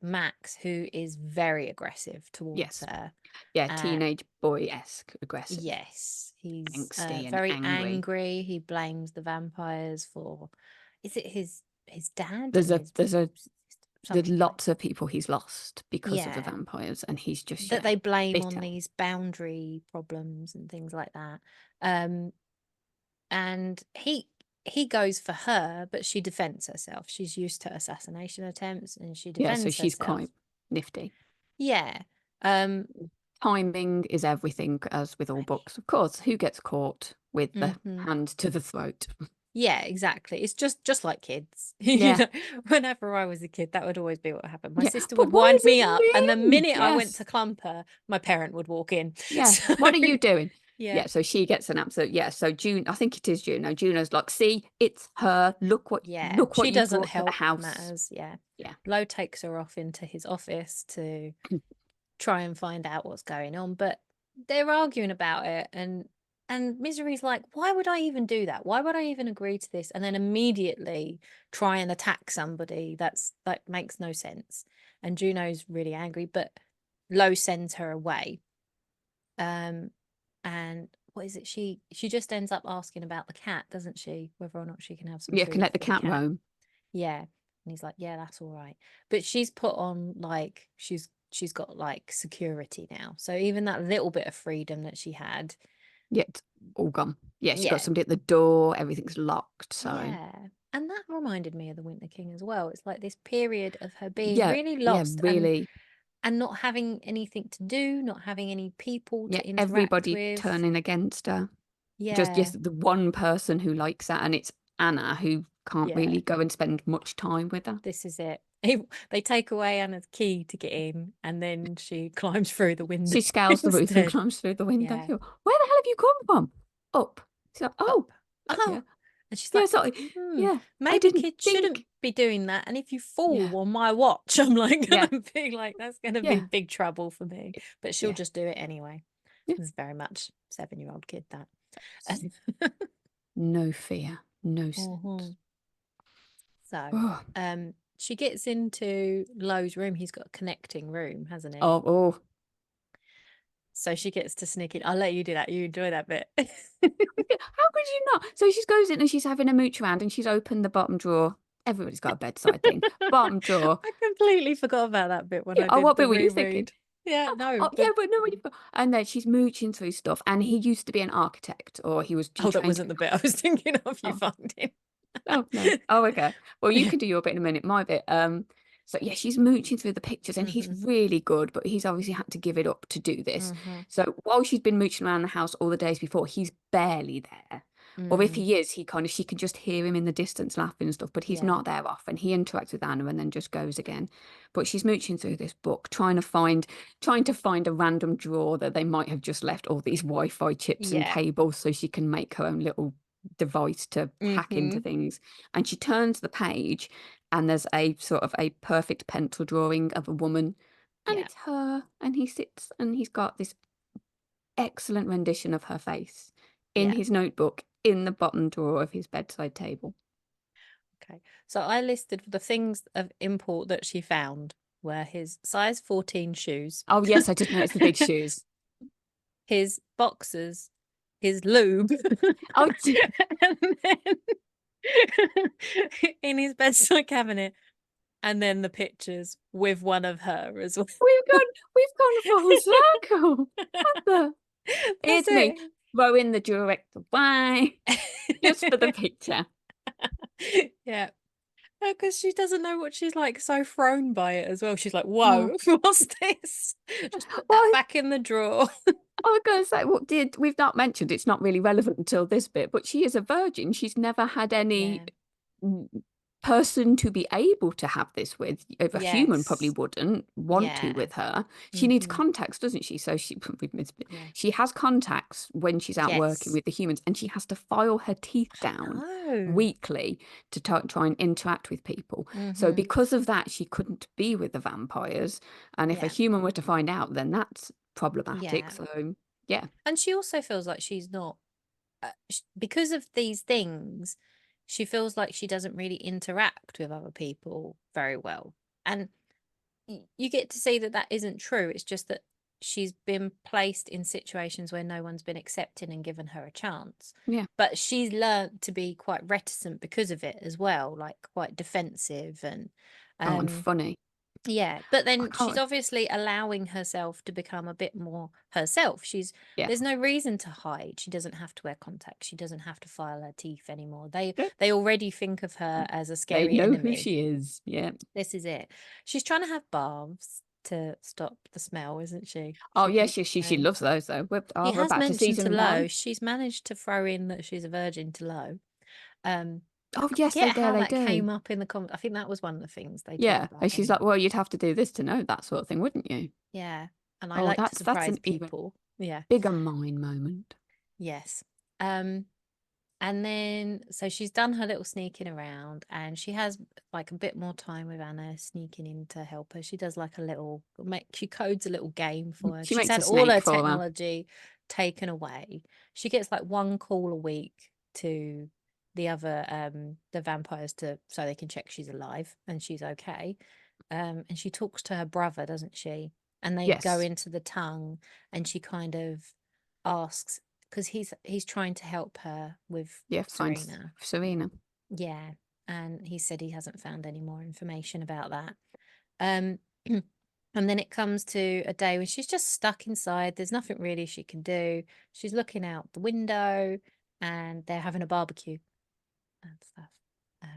Max, who is very aggressive towards Yes. her. Yeah, Uh, teenage boy-esque, aggressive, yes, he's angsty and very angry. angry. He blames the vampires for, is it his dad There's and a his there's a there's something like, lots of people he's lost because of the yeah, vampires, and he's just, that yeah, they blame on bitter. these boundary problems and things like that. Um, and he goes for her, but she defends herself. She's used to assassination attempts, and she Yeah, so defends she's herself. quite nifty. Yeah. Um, Timing is everything, as with all books. Of course, who gets caught with the mhm. hand to the throat? Yeah, exactly. It's just like kids. Yeah. Whenever I was a kid, that would always be what happened. My Yeah. sister But would what wind does me it up, and the mean? minute I went Yes. to clump her, my parent would walk in. Yeah. So, What are you doing? yeah. Yeah, so she gets an absolute, yeah. So June, I think it is Juno. Juno's like, see, it's her. Yeah, Look what she you doesn't brought to the help house. matters. Yeah. Yeah. Lo takes her off into his office to try and find out what's going on, but they're arguing about it, and And Misery's like, why would I even do that? Why would I even agree to this? And then immediately try and attack somebody. That makes no sense. And Juno's really angry, but Lo sends her away. Um, and what is it? She just ends up asking about the cat, doesn't she? Whether or not she can have some Yeah, can food let the for the cat cat. roam. Yeah. And he's like, yeah, that's all right. But she's put on like she's got like security now. So even that little bit of freedom that she had, Yeah, it's all gone. Yeah, she's got yeah, somebody at the door. Everything's locked. So yeah. And that reminded me of the Winter King as well. It's like this period of her being yeah, really yeah, lost really. and not having anything to do, not having any people Yeah, to interact everybody with. turning against her. Just Yeah. yes, the one person who likes her, and it's Anna who can't Yeah. really go and spend much time with her. This is it. They take away Anna's key to get in, and then she climbs through the window She scales the roof and instead. climbs through the window. Yeah. Where the hell have you come from? Up. She's like, Up. oh, Oh. yeah, And she's yeah, like, sorry, hmm, yeah. I maybe didn't kids shouldn't think. be doing that. And if you Yeah, fall on my watch, I'm like yeah, gonna be like, that's gonna be yeah, big trouble for me. But she'll yeah, just do it anyway. yeah. It's very much 7-year-old kid that. No fear, no sense. Mhm. So, Oh, she gets into Lo's room. He's got a connecting room, hasn't he? oh, oh. So she gets to sneak in. I'll let you do that. You enjoy that bit. How could you not? So she goes in and she's having a mooch around and she's opened the bottom drawer. Everybody's got a bedside thing. Bottom drawer. I completely forgot about that bit when Yeah, I oh, did what the bit were you thinking? reread. Yeah, Oh, no, oh, yeah, but no, and then she's mooching through stuff. And he used to be an architect, or he oh, that trained to wasn't be. the bit I was thinking of. You Oh, finding. oh no. Oh, okay. Well, you can do your bit in a minute. My bit. So yeah, she's mooching through the pictures, and he's Mhm. really good, but he's obviously had to give it up to do this. Mhm. So while she's been mooching around the house all the days before, he's barely there. Or if Mm. he is, she can just hear him in the distance laughing and stuff, but he's Yeah. not there often. He interacts with Anna and then just goes again. But she's mooching through this book, trying to find a random drawer that they might have just left all these Wi-Fi chips and Yeah. cables so she can make her own little device to hack into Mhm. things. And she turns the page and there's a sort of a perfect pencil drawing of a woman, and Yeah. it's her. And he sits and he's got this excellent rendition of her face in Yeah. his notebook in the bottom drawer of his bedside table. Okay. So I listed the things of import that she found were his size 14 shoes, Oh, yes, I did notice the big shoes. his boxers, his lube, Oh, and then in his bedside cabinet, and then the pictures with one of her as well. we've gone full circle. What the? That's It's me it. throwing the director away just for the picture. Yeah. Because she doesn't know what she's like, so thrown by it as well. She's like, Oh, whoa, what's this? Just put that well, back in the drawer. I was going to say, we've not mentioned, it's not really relevant until this bit, but she is a virgin. She's never had any Yeah. mm, person to be able to have this with. If a human probably Yes. wouldn't want to Yeah. with her. She needs Mm-hmm. contacts, doesn't she? So Yeah. she has contacts when she's out working Yes. with the humans, and she has to file her teeth I down know. weekly to try and interact with people. So Mm-hmm. because of that, she couldn't be with the vampires. And if a Yeah. human were to find out, then that's problematic. Yeah. So yeah. And she also feels like she's not, because of these things, she feels like she doesn't really interact with other people very well. And you get to see that that isn't true. It's just that she's been placed in situations where no one's been accepting and given her a chance. Yeah. But she's learned to be quite reticent because of it as well, like quite defensive and Oh, and um funny. yeah, but I then she's can't. obviously allowing herself to become a bit more herself. Yeah. There's no reason to hide. She doesn't have to wear contacts. She doesn't have to file her teeth anymore. They Yeah. they already think of her as a They scary know who enemy. she is. Yeah. This is it. She's trying to have baths to stop the smell, isn't she? Oh, She yeah. keeps She saying. loves those though. She We're has back to mentioned to season Lo, one. she's managed to throw in that she's a virgin to Lo. I Oh, yes, forget how they that do. came up in the comment. I think that was one of the things they talk Yeah. about And she's like, anyway. well, you'd have to do this to know that sort of thing, wouldn't you? Yeah. And I Oh, like to that's surprise an even people. Yeah. bigger mine moment. Yes. Um, And then, so she's done her little sneaking around, and she has like a bit more time with Anna sneaking in to help her. She does like a little, she codes a little game for her. She She's makes a had all her snake for her. technology taken away. She gets like one call a week to the vampires so they can check she's alive and she's okay. And she talks to her brother, doesn't she? And they go Yes. into the tongue, and she kind of asks, because he's trying to help her with Yeah, finds Serena. Serena. Yeah, and he said he hasn't found any more information about that. Um, and then it comes to a day when she's just stuck inside. There's nothing really she can do. She's looking out the window, and they're having a barbecue and stuff. Um,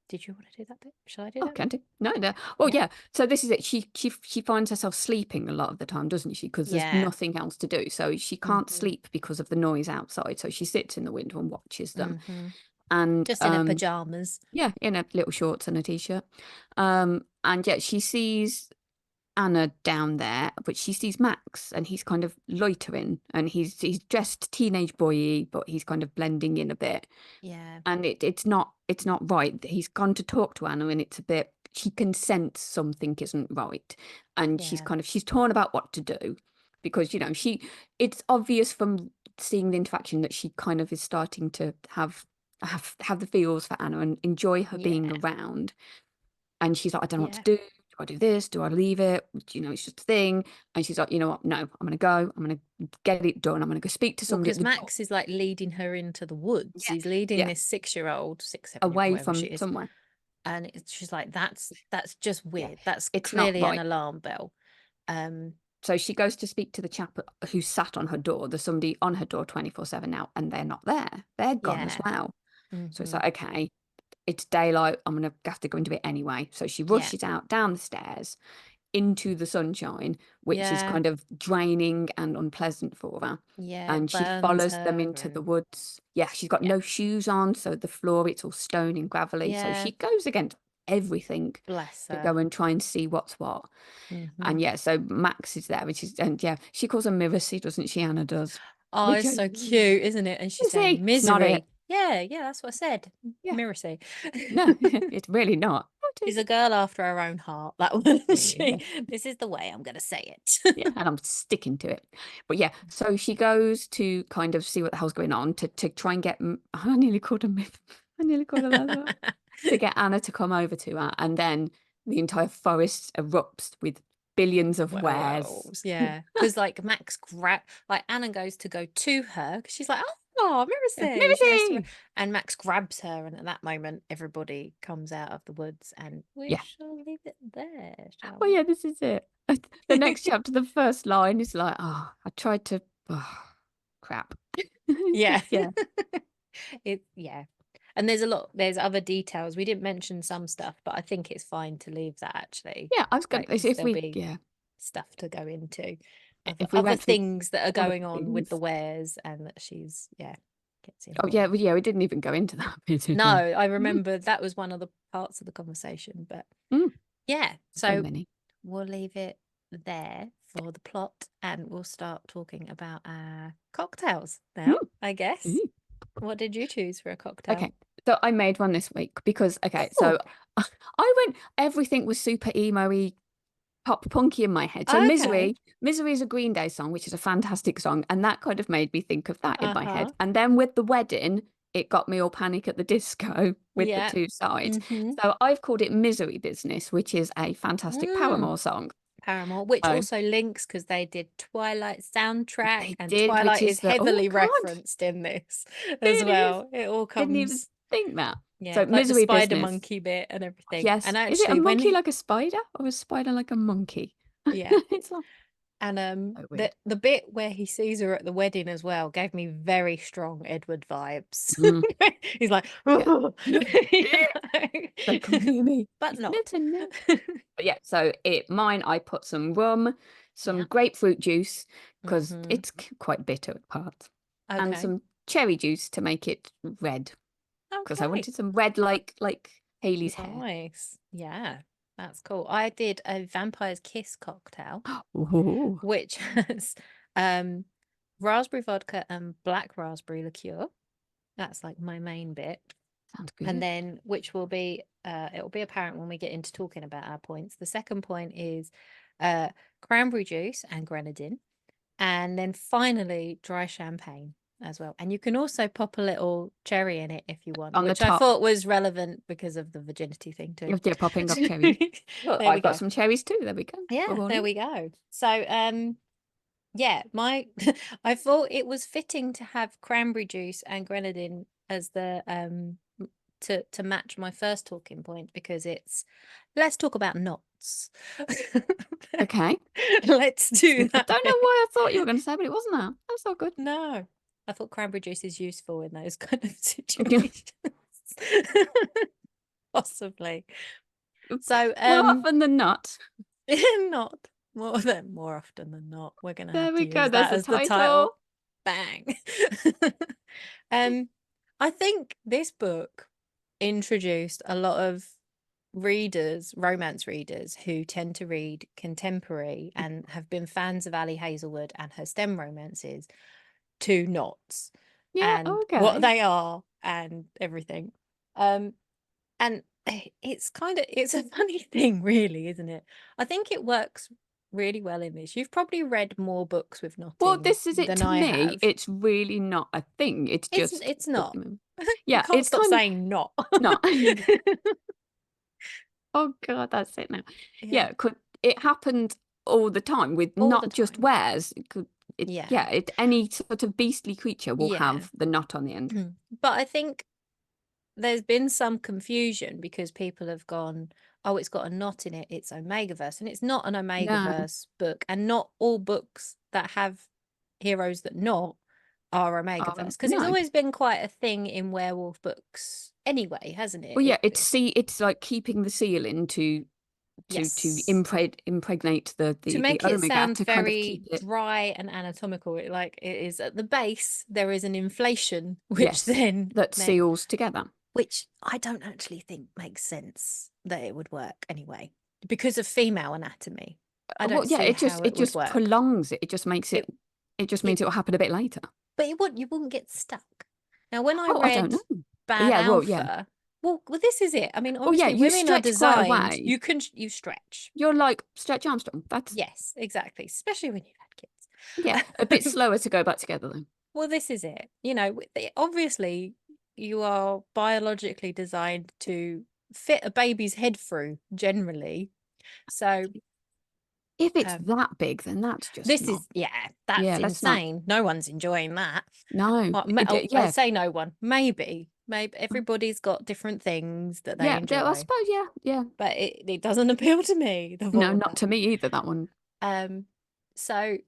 did you want to do that bit? Shall I do Oh, that? can do. No, no. Well, Yeah. yeah. So this is it. She finds herself sleeping a lot of the time, doesn't she? Because there's Yeah. nothing else to do. So she can't Mm-hmm. sleep because of the noise outside. So she sits in the window and watches them. Mm-hmm. And Just in her pajamas. yeah, in a little shorts and a t-shirt. And yet she sees Anna down there, but she sees Max and he's kind of loitering and he's dressed teenage boy-y, but he's kind of blending in a bit. Yeah. And it's not right. He's gone to talk to Anna and it's a bit she can sense something isn't right. And Yeah. she's torn about what to do because it's obvious from seeing the interaction that she kind of is starting to have the feels for Anna and enjoy her being Yeah. around. And she's like, I don't know what to Yeah. do. Do I do this? Do I leave it? It's just a thing. And she's like, you know what? No, I'm going to go. I'm going to get it done. I'm going to go speak to Well, somebody at because the door. Max is like leading her into the woods. Yeah. He's leading Yeah. this 6-year-old, 6, 7-year, Away whatever she from is, somewhere. and she's like, that's just Yeah. weird. That's It's not clearly an right. alarm bell. Um, So she goes to speak to the chap who sat on her door. There's somebody on her door 24/7 now, and they're not there. They're gone as yeah. well. So it's Mm-hmm. like, okay, it's daylight. I'm going to have to go into it anyway. So she Yeah. rushes out down the stairs into the sunshine, which is Yeah. kind of draining and unpleasant for her. Yeah. It And she burns follows them her, into the and woods. Yeah, she's got yeah. no shoes on, so the floor, it's all stone and gravelly. So Yeah. she goes against everything Bless to her. go and try and see what's what. Mm-hmm. And yeah, so Max is there, and yeah, she calls him Miracy, doesn't she? Anna does. Oh, Which it's so cute, isn't it? And she's is he? saying It's not it. misery. Yeah. Yeah. That's what I said. Yeah, Miracy. no, it's really not. What She's is a girl after her own heart. That one. it? This is the way I'm going to say Yeah, it. and I'm sticking to it. But yeah, so she goes to kind of see what the hell's going on to try and get. I nearly called her myth. I nearly called her that. To get Anna to come over to her, and then the entire forest erupts with billions of wares. Werewolves, yeah. Because like Max like Anna goes to go to her, 'cause she's like, oh, Yeah, Miracy. She goes to her, Mimsy! and Max grabs her, and at that moment, everybody comes out of the woods, and we Yeah. shall leave it there, shall Well, we? yeah, this is it. The next chapter, the first line is like, oh, I tried to. Oh, crap. It's Yeah. just yeah. Yeah. And there's other details. We didn't mention some stuff, but I think it's fine to leave that actually. Yeah, I was gonna Like, because if there'll we be yeah stuff to go into, if we other went through things that are all of going the on with the things. wares, and that she's, yeah, gets Oh yeah, involved. we didn't even go into that bit, did No, we? I remember that was one of the parts of the conversation, but Mm, yeah, so so many. we'll leave it there for the plot, and we'll start talking about our cocktails now, Mm, I guess. mm. What did you choose for a cocktail? Okay, so I made one this week because so Oh, I went everything was super emo-y, pop punky in my head. So okay. Misery is a Green Day song, which is a fantastic song, and that kind of made me think of that in my head. Uh-huh. And then with the wedding, it got me all Panic at the Disco with the Yeah. two sides. Mm-hmm. So I've called it Misery Business, which is a fantastic Mm. Paramore song. Paramore, which So also links because they did Twilight soundtrack, they and did, which Twilight is is the oh heavily God, referenced in this as it is. well. It all Didn't even comes, think that. yeah, So like the Misery spider Business. monkey bit and everything. Yes. And Is it a actually, monkey like a spider or a spider like a monkey? yeah, It's like and so the weird. the bit where he sees her at the wedding as well gave me very strong Edward vibes. Mm, He's like, yeah. you Don't come near me. but It's not. little no. But yeah, so mine I put some rum, some Yeah. grapefruit juice because Mm-hmm. it's quite bitter at parts, and Okay. some cherry juice to make it red because I Okay. wanted some red like Haley's hair. Nice. Yeah, that's cool. I did a vampire's kiss cocktail, Ooh. which has um raspberry vodka and black raspberry liqueur. That's like my main bit. Sounds And good. then, which will be, it will be apparent when we get into talking about our points. The second point is uh, cranberry juice and grenadine. And then finally, dry champagne as well. And you can also pop a little cherry in it if you want, On the which I top, thought was relevant because of the virginity thing too. you're popping off cherries. Well, There we I've got go. some cherries too. There we go. Yeah, We're all there in. we go. So, yeah, my I thought it was fitting to have cranberry juice and grenadine as the to match my first talking point because it's let's talk about knots. Okay. Let's do I that don't know bit. why I thought you were going to say, but it wasn't that. That's all good. No, I thought cranberry juice is useful in those kind of situations. Possibly. So, More often than not. not more often than not, we're gonna There have to we go. use There's that the as the title. title. Bang. um, I think this book introduced a lot of readers, romance readers, who tend to read contemporary and have been fans of Ali Hazelwood and her STEM romances to knots Yeah, and what okay. they are and everything. Um, and it's a funny thing, really, isn't it? I think it works really well in this. You've probably read more books with Well, knotting this is it than to I me. have. It's really not a thing. It's just, It's not. You yeah, can't it's stop kind of saying not. not. Oh God, that's it now. Yeah, Yeah, it happened all the time with all the not just time. wares. Yeah, Yeah, any sort of beastly creature will yeah. have the knot on the end. But I think there's been some confusion because people have gone, oh, it's got a knot in it, it's Omegaverse. And it's not an No, Omegaverse book. And not all books that have heroes that knot are Omegaverse. Because it's no. always been quite a thing in werewolf books anyway, hasn't it? Well, yeah, it's like keeping the seal in to Yes. impregnate the To the make it omega sound to kind of keep very it. dry and anatomical, like it is at the base, there is an inflation, which Yes, then that seals together. which I don't actually think makes sense that it would work anyway because of female anatomy. I Well, don't yeah, see how it it would just work. prolongs it. It just makes It, it just it means it will happen a bit later. but you wouldn't get stuck. Now, when I Oh, I don't read know. Bad Yeah, well, yeah. Alpha, well, this is it. I mean, Well, yeah, obviously, you women are stretch quite designed. away. You can you stretch. You're like Stretch Armstrong. That's Yes, exactly. Especially when you've yeah, had a bit kids. slower to go back together though. Well, this is it. Obviously, you are biologically designed to fit a baby's head through generally. So, If it's um, that big, then that's just this not. is, yeah, that's Yeah, that's not. insane. No one's enjoying that. No, I yeah, say no one. Maybe everybody's got different things that they yeah. I enjoy, suppose, yeah, yeah. but it doesn't appeal to me, the No, thought of not that. to me either. That one. Um, so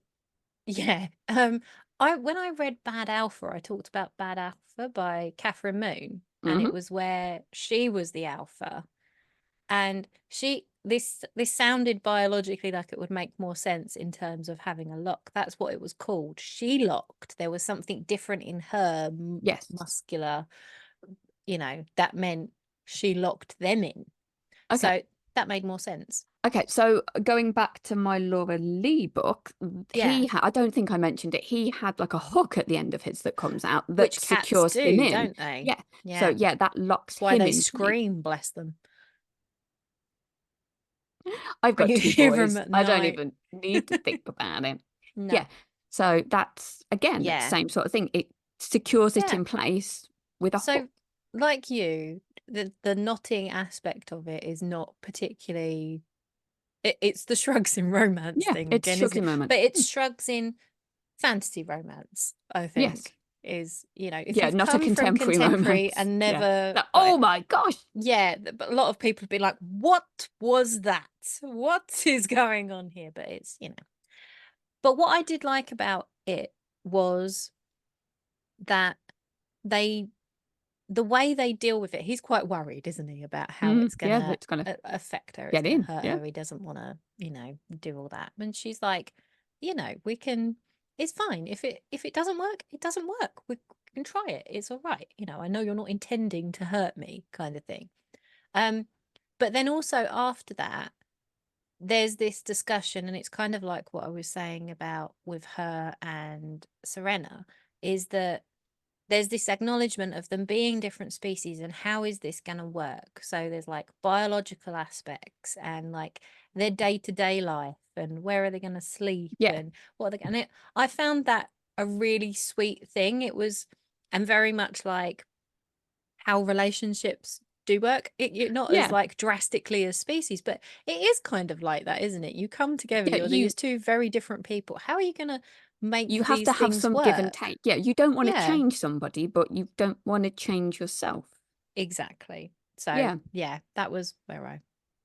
yeah. I when I read Bad Alpha, I talked about Bad Alpha by Catherine Moon, and it Hmm. was where she was the alpha, and this sounded biologically like it would make more sense in terms of having a lock. That's what it was called. She locked. There was something different in her Yes. muscular, that meant she locked them in. Okay. So that made more sense. Okay, so going back to my Laura Lee book, Yeah, I don't think I mentioned it. He had like a hook at the end of his that comes out that which cats secures him do, in. don't they? Yeah. So Yeah, yeah, that locks that's why him they in place. scream, bless them, I've when got you two hear them boys. at I don't night. even need to think about it. No. Yeah. So that's again, Yeah. same sort of thing. It secures it Yeah. in place with a So, hook. like you, the knotting aspect of it is not particularly. It's the shrugs in romance Yeah, thing it's again, isn't shrugging it? moment. But it's shrugs in fantasy romance, I Yes. think, is, if Yeah, you've not a come from contemporary contemporary romance. and Yeah. never, Oh my gosh. yeah, but a lot of people have been like, what was that? What is going on here? But but what I did like about it was that they the way they deal with it, he's quite worried, isn't he, about how it's Yeah, gonna it's gonna affect her, it's get gonna in. hurt Yeah. her. He doesn't want to, do all that. And she's like, we can. It's fine if it doesn't work, it doesn't work. We can try it. It's all right. I know you're not intending to hurt me, kind of thing. Um, but then also after that, there's this discussion, and it's kind of like what I was saying about with her and Serena, is that there's this acknowledgement of them being different species and how is this going to work. So there's like biological aspects and like their day-to-day life and where are they going to sleep Yeah. and what are they going to. I found that a really sweet thing. It was, and very much like how relationships do work. It not as Yeah. like drastically as species, but it is kind of like that, isn't it? You come together, Yeah. you're these two very different people. How are you going to You make have to these have things some give and work? take. Yeah. You don't want to Yeah, change somebody, but you don't want to change yourself. exactly. So Yeah. yeah, that was where I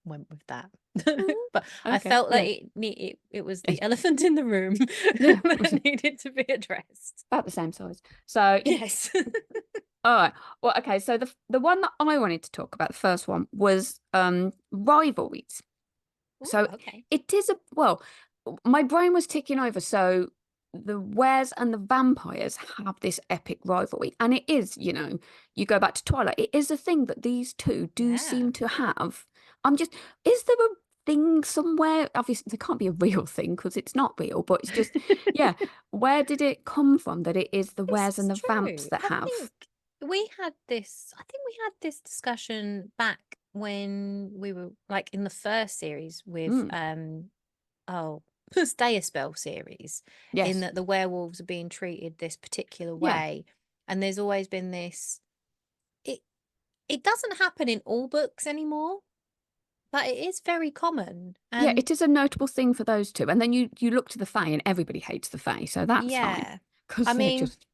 went with that. Oh, But I okay. felt that Yeah. it was It's, the elephant in the room yeah. that needed to be addressed. About the same size. So, Yes. all right. Well, okay. So the one that I wanted to talk about, the first one, was rivalries. Oh, So okay. it is a well, my brain was ticking over. So the Wares and the vampires have this epic rivalry, and it is, you go back to Twilight, it is a thing that these two do Yeah. seem to have. Is there a thing somewhere? Obviously, there can't be a real thing because it's not real, but it's just, yeah. Where did it come from that it is the This Wares and is the vamps true. that I have? think I think we had this discussion back when we were like in the first series with Mm, oh Stay a Spell series, in yes. that the werewolves are being treated this particular Yeah. way. And there's always been this it it doesn't happen in all books anymore, but it is very common. Yeah, And it is a notable thing for those two. And then you look to the Fae and everybody hates the Fae, so that's fine. yeah. I Because they're mean, just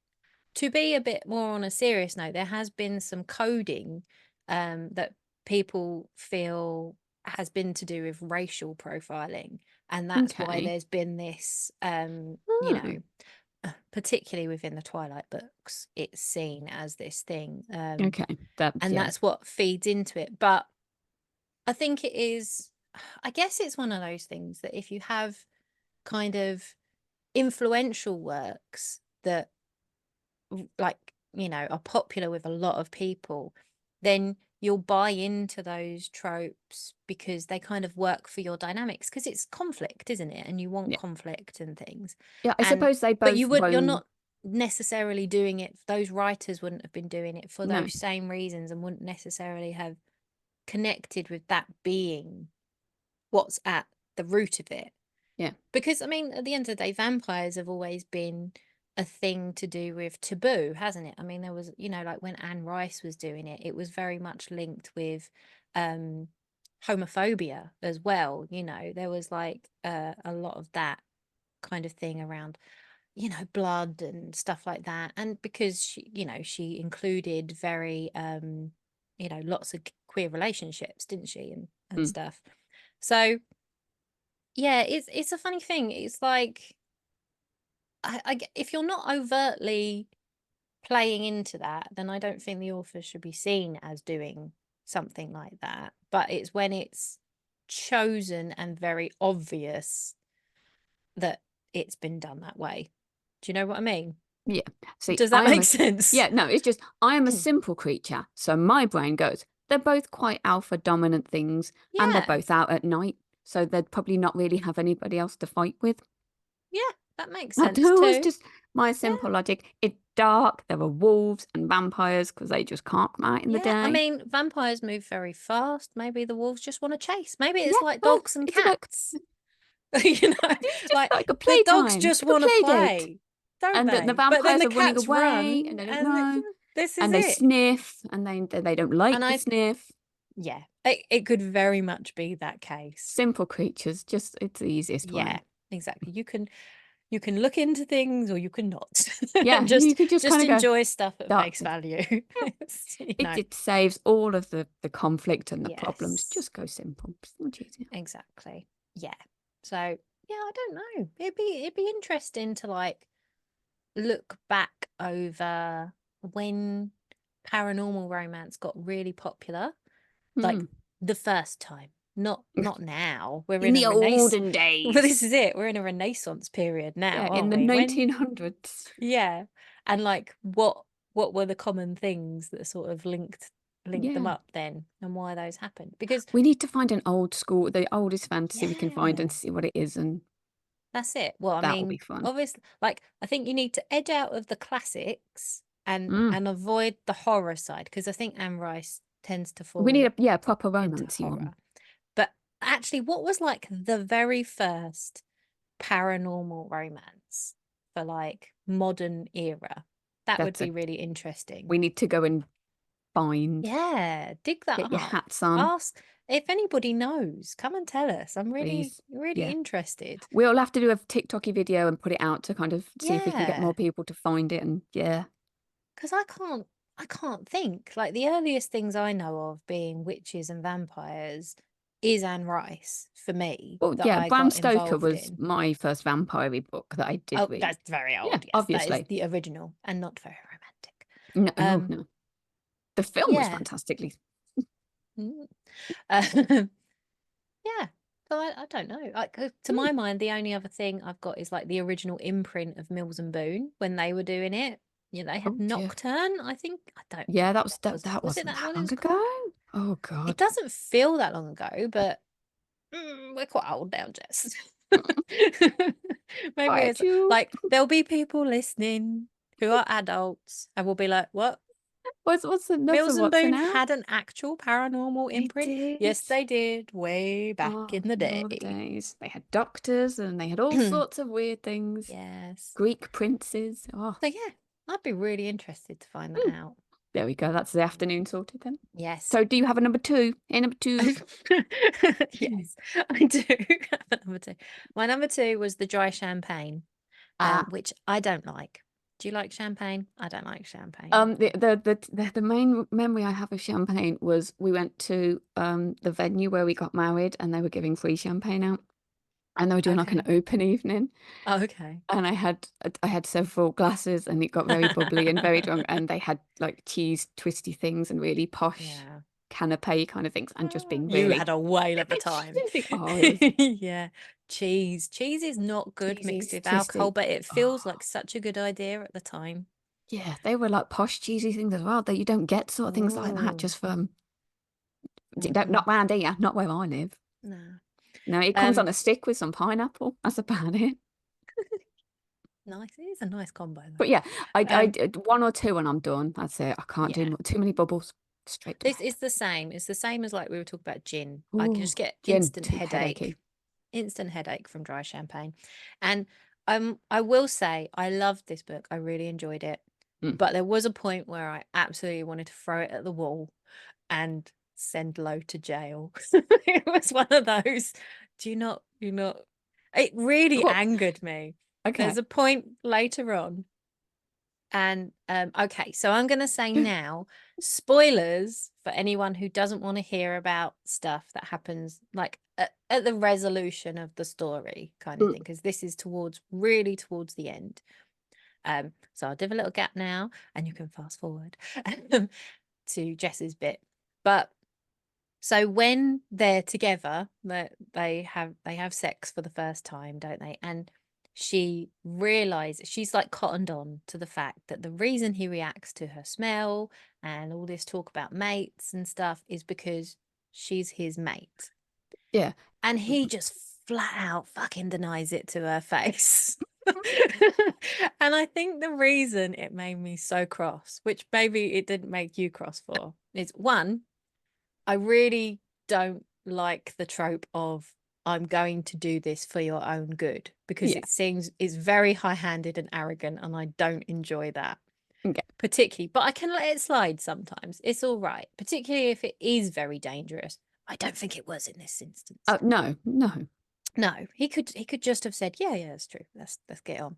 to be a bit more on a serious note, there has been some coding that people feel has been to do with racial profiling. And that's why okay. there's been this, Oh, particularly within the Twilight books, it's seen as this thing. okay. That And yeah. that's what feeds into it. But I think it is, I guess it's one of those things that if you have kind of influential works that like are popular with a lot of people, then you'll buy into those tropes because they kind of work for your dynamics, because it's conflict, isn't it? And you want Yeah. conflict and things. Yeah, I And suppose they but both you're won't not necessarily doing it, those writers wouldn't have been doing it for no. those same reasons and wouldn't necessarily have connected with that being what's at the root of it. Yeah. Because, I mean, at the end of the day, vampires have always been a thing to do with taboo, hasn't it? I mean, there was, like when Anne Rice was doing it, it was very much linked with um, homophobia as well. There was like a lot of that kind of thing around, blood and stuff like that. And because she included very, lots of queer relationships, didn't she? And Mm. stuff. So, yeah, it's a funny thing. It's like if you're not overtly playing into that, then I don't think the author should be seen as doing something like that. But it's when it's chosen and very obvious that it's been done that way. Do you know what I mean? Yeah. See, Does that make sense? yeah, no, it's just I am a simple creature. So my brain goes, they're both quite alpha dominant things, and they're Yeah, both out at night. So they'd probably not really have anybody else to fight with. yeah, that makes That sense was too. just my Yeah, simple logic. It's dark. There are wolves and vampires because they just can't come out in the yeah. I day. mean, vampires move very fast. Maybe the wolves just want to chase. Maybe Yeah, it's like well, dogs and it's about cats. You know, it's just like like a the dogs playtime. It's just like a want to play date. play, don't And the they? But then vampires the are running cats away run, and they don't and know. this is And they it. sniff and they don't like And the I, sniff. yeah, it could very much be that case. Simple creatures, just it's the easiest Yeah, way. exactly. You can look into things or you can not. Yeah, just you could just kind just of go enjoy stuff at face darkness. value. Yeah, It's, it saves all of the conflict and the problems. yes, Just go simple. It's much easier. exactly. Yeah. So yeah, I don't know. It'd be interesting to like look back over when paranormal romance got really popular, like Hmm. the first time. Not now. We're In in a the renaissance. olden Well, this days. is it. We're in a renaissance period now, Yeah, in aren't the we? When 1900s. yeah. And like what were the common things that sort of linked them Yeah. up then, and why those happened? Because We need to find an old school, the oldest fantasy we can find and yeah, see what it is, and that's it. Well, I that will be mean, fun. obviously, like I think you need to edge out of the classics Mm. and avoid the horror side, because I think Anne Rice tends to We need fall a proper into romancey one. horror. But actually, what was like the very first paranormal romance for like modern era? That would That's be a really interesting. we need to go and find. Yeah, dig that Get your up. hats on, Ask if anybody knows. Come and tell us. I'm really, please. really Yeah. interested. We'll have to do a TikToky video and put it out to kind of see if we can get more Yeah, people to find it. And yeah. because I can't think. Like the earliest things I know of being witches and vampires is Anne Rice for me Well, that yeah, I Bram got Stoker involved was in. my first vampire book that I did Oh, read. that's very Yeah, old. Yes, that is obviously. the original and not very romantic. No, oh, Um, no. The film was yeah. fantastically. Mm. Yeah. So I don't know. Like to Mm. my mind, the only other thing I've got is like the original imprint of Mills and Boon when they were doing it. You know, they had Oh dear. Nocturne. I think I Yeah, think that that was it wasn't that that what it long was ago. called? Oh It God. doesn't feel that long ago, but we're quite old now, Jess. Maybe Quiet it's you. like there'll be people listening who are adults and will be like, "What? What's another Mills and what's an Boone out? had an actual paranormal They imprint?" did. Yes, they did, way back Oh, in the in day. all the days. They had doctors and they had all sorts of weird things. Yes. Greek princes. Oh, So yeah, I'd be really interested to find that mm. out. There we go. That's the afternoon sorted then. Yes. So do you have a number two? A number two? Yes, I do have a number two. My number two was the dry champagne, Ah, which I don't like. Do you like champagne? I don't like champagne. the main memory I have of champagne was we went to the venue where we got married and they were giving free champagne out and they were doing like an Okay. open evening Oh, okay. and I had several glasses and it got very bubbly and very drunk and they had like cheese twisty things and really posh Yeah. canapé kind of things and just being You really had a whale of a time. oh it was Yeah. Cheese. Cheese is not good cheesy, mixed with alcohol, twisty. but it feels Oh like such a good idea at the time. yeah, they were like posh cheesy things as well that you don't get sort of things like that Oh. just from Mm-mm. not round here, not where I live. No. No, it comes on Um, a stick with some pineapple. That's about it. nice. It is a nice combo But though. yeah, I Um, did one or two and I'm done. That's it. I can't do yeah. too many bubbles. Straight to This bed. is the same. It's the same as like we were talking about gin. I could Ooh, just get gin, too headachy. instant headache from dry champagne. And I will say I loved this book. I really enjoyed it. Mm. But there was a point where I absolutely wanted to throw it at the wall and send Lo to jail. It was one of those. Do you not? It really What? angered me. There's Okay. a point later on and okay, so I'm going to say now, spoilers for anyone who doesn't want to hear about stuff that happens like at the resolution of the story kind of Mm. thing, because this is really towards the end. So I'll give a little gap now, and you can fast forward to Jess's bit. But so when they're together, they have sex for the first time, don't they? And she realizes she's like cottoned on to the fact that the reason he reacts to her smell and all this talk about mates and stuff is because she's his mate. Yeah. And he just flat out fucking denies it to her face. And I think the reason it made me so cross, which maybe it didn't make you cross for, is one, I really don't like the trope of I'm going to do this for your own good because Yeah. it seems it's very high-handed and arrogant and I don't enjoy that Okay. particularly, but I can let it slide sometimes. It's all right, particularly if it is very dangerous. I don't think it was in this instance. Oh no, no. No, he could just have said, yeah, that's true. Let's get on.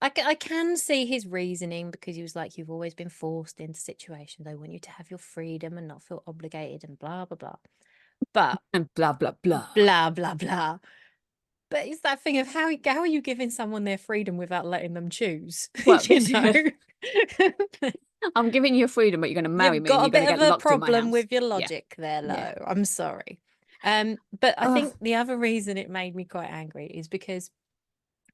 I can see his reasoning because he was like, you've always been forced into situations. I want you to have your freedom and not feel obligated and blah blah blah. But And blah blah blah. blah blah blah. But it's that thing of how are you giving someone their freedom without letting them choose? Well, You this know, I'm giving you freedom, but you're going to marry you've me and got a you're going to bit of get a locked in my problem house. with your Yeah. logic there, Yeah. Lo. I'm sorry. But I Ugh. think the other reason it made me quite angry is because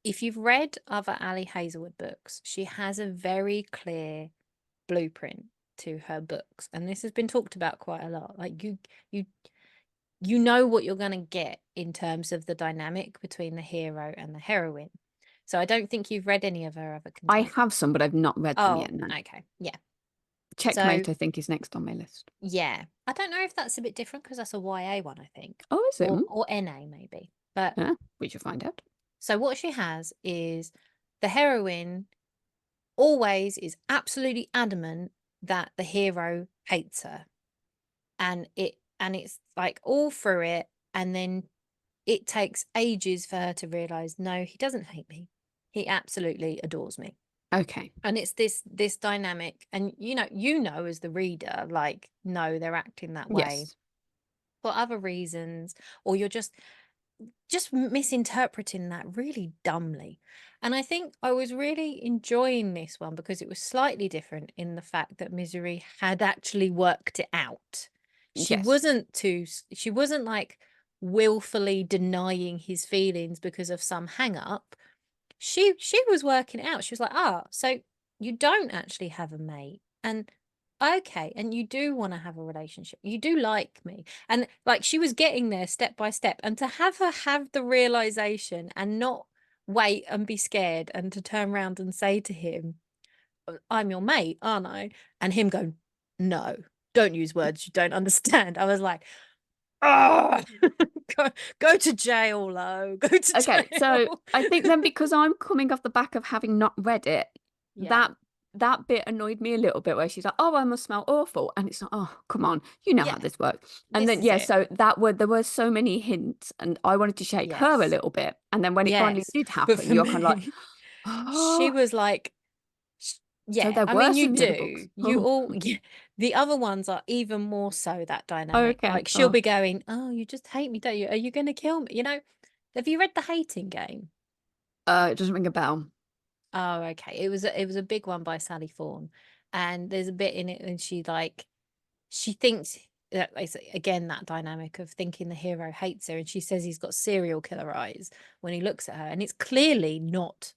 if you've read other Ali Hazelwood books, she has a very clear blueprint to her books, and this has been talked about quite a lot. Like you you know what you're going to get in terms of the dynamic between the hero and the heroine. So I don't think you've read any of her other I contempt. have some, but I've not read them Oh, yet. No. okay. Yeah. So Checkmate, I think, is next on my list. yeah, I don't know if that's a bit different because that's a YA one, I think, Oh, is it? or NA maybe. But Yeah, we should find out. so what she has is the heroine always is absolutely adamant that the hero hates her, and it's like all through it, and then it takes ages for her to realize, no, he doesn't hate me. He absolutely adores me. Okay. And it's this dynamic, and you know as the reader, like, no, they're acting that way Yes. for other reasons, or you're just misinterpreting that really dumbly. And I think I was really enjoying this one because it was slightly different in the fact that Misery had actually worked it out. Yes. She wasn't like willfully denying his feelings because of some hang up. She was working it out. She was like, so you don't actually have a mate. And okay, and you do want to have a relationship. You do like me. And like she was getting there step by step. And to have her have the realization and not wait and be scared and to turn around and say to him, I'm your mate, aren't I? And him go, no, don't use words you don't understand. I was like, oh, go to jail, Lo. Go to Okay, so jail. I think then because I'm coming off the back of having not read it, Yeah. that bit annoyed me a little bit where she's like, "Oh, I must smell awful," and it's like, "Oh, come on, you know how Yeah. this works." And This then is yeah, it. so there were so many hints, and I wanted to shake her a Yes. little bit, and then when it finally Yes. did But happen, for you're kind of like, me, she "Oh, was like, so yeah, they're I mean, worse you than the other books." do. You Oh, all, yeah, the other ones are even more so that dynamic. okay. Like she'll Oh, be going, oh, you just hate me, don't you? Are you going to kill me? Have you read The Hating Game? it doesn't ring a bell. Oh, okay. It was a big one by Sally Thorne, and there's a bit in it, and she thinks that it's again that dynamic of thinking the hero hates her, and she says he's got serial killer eyes when he looks at her, and it's clearly not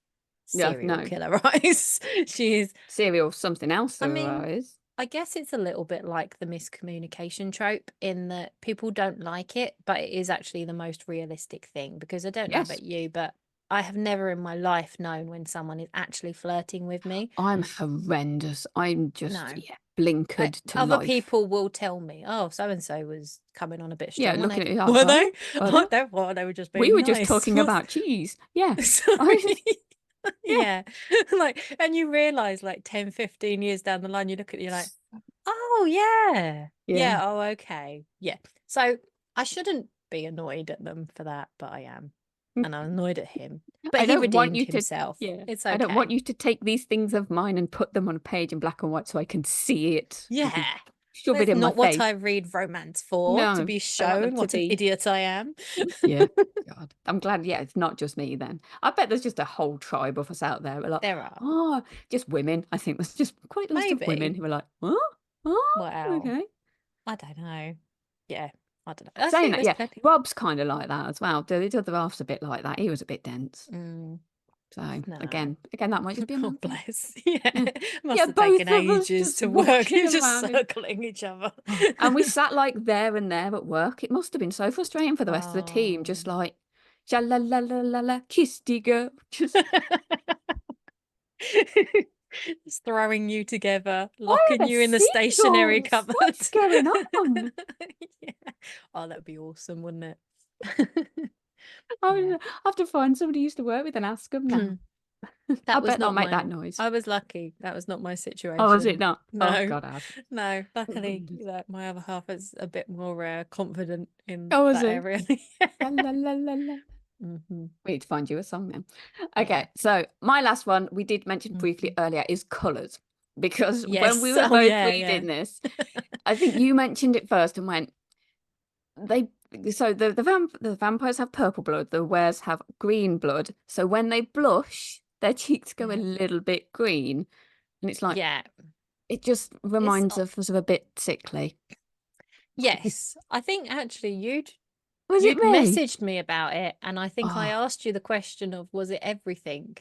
Yeah, serial no, killer eyes. She is, cereal, something else I mean, otherwise. I guess it's a little bit like the miscommunication trope in that people don't like it, but it is actually the most realistic thing because I don't know Yes. about you, but I have never in my life known when someone is actually flirting with me. I'm horrendous. I'm just, No. yeah, blinkered to Other life. people will tell me, oh, so and so was coming on a bit Yeah, strong, weren't looking they? at it like, Were huh? they? But Oh, they were just we being were just nice. talking about cheese. Yeah. Sorry. I, yeah. Yeah. Like, and you realize like 10, 15 years down the line, you look at it, you're like, oh, yeah. Yeah. Yeah. Oh, okay. Yeah. So I shouldn't be annoyed at them for that, but I am. And I'm annoyed at him. But I he don't want redeemed you to, himself. yeah. It's I don't want okay. you to take these things of mine and put them on a page in black and white so I can see it. You can Yeah. shove it That's in my not what face. I read romance for, to No, be I want them shown to what an be, idiot I am. yeah. God, I'm glad. Yeah, it's not just me then. I bet there's just a whole tribe of us out there. We're like, There are. oh, just women. I think there's just quite lots of women Maybe. who are like, oh, oh, Wow. okay. I don't know. Yeah, I don't know. I Saying think that, there's yeah, plenty. Rob's kind of like that as well. The other half's a bit like that. He was a bit dense. Mm, So no. again, that might just be a Oh, man thing. bless. Yeah. Yeah, Must yeah, have taken both of us ages just to work. walking You're just around. circling each other. Oh, and we sat like there and there at work. It must have been so frustrating for the rest of the team, Oh. just like, sha la la la la la, kissy girl. Just, Just throwing you together, why locking are there you in the stationery seagulls? cupboard. What's going on? Yeah. Oh, that'd be awesome, wouldn't it? Yeah. I have to find somebody who used to work with and ask them now. I That was bet they'll not make that mine. noise. I was lucky. That was not my Oh, was it situation. not? Oh, No, God, I had. no. Oh, Luckily, goodness. my other half is a bit more confident in Oh, was that it? area. La, la, la, la, la. Hmm. We need to find you a song then. Yeah. Okay, so my last one we did mention briefly Hmm. earlier is colours. Because when we Yes. were Oh, both yeah, yeah. reading this, I think you mentioned it first and went, they so the vampires have purple blood, the weres have green blood. So when they blush, their cheeks go a Yeah. little bit green. And it's like Yeah. it just It's reminds us of a bit sickly. yes. I think actually Was it you'd me? messaged me about it, and I think I Oh, asked you the question of was it everything?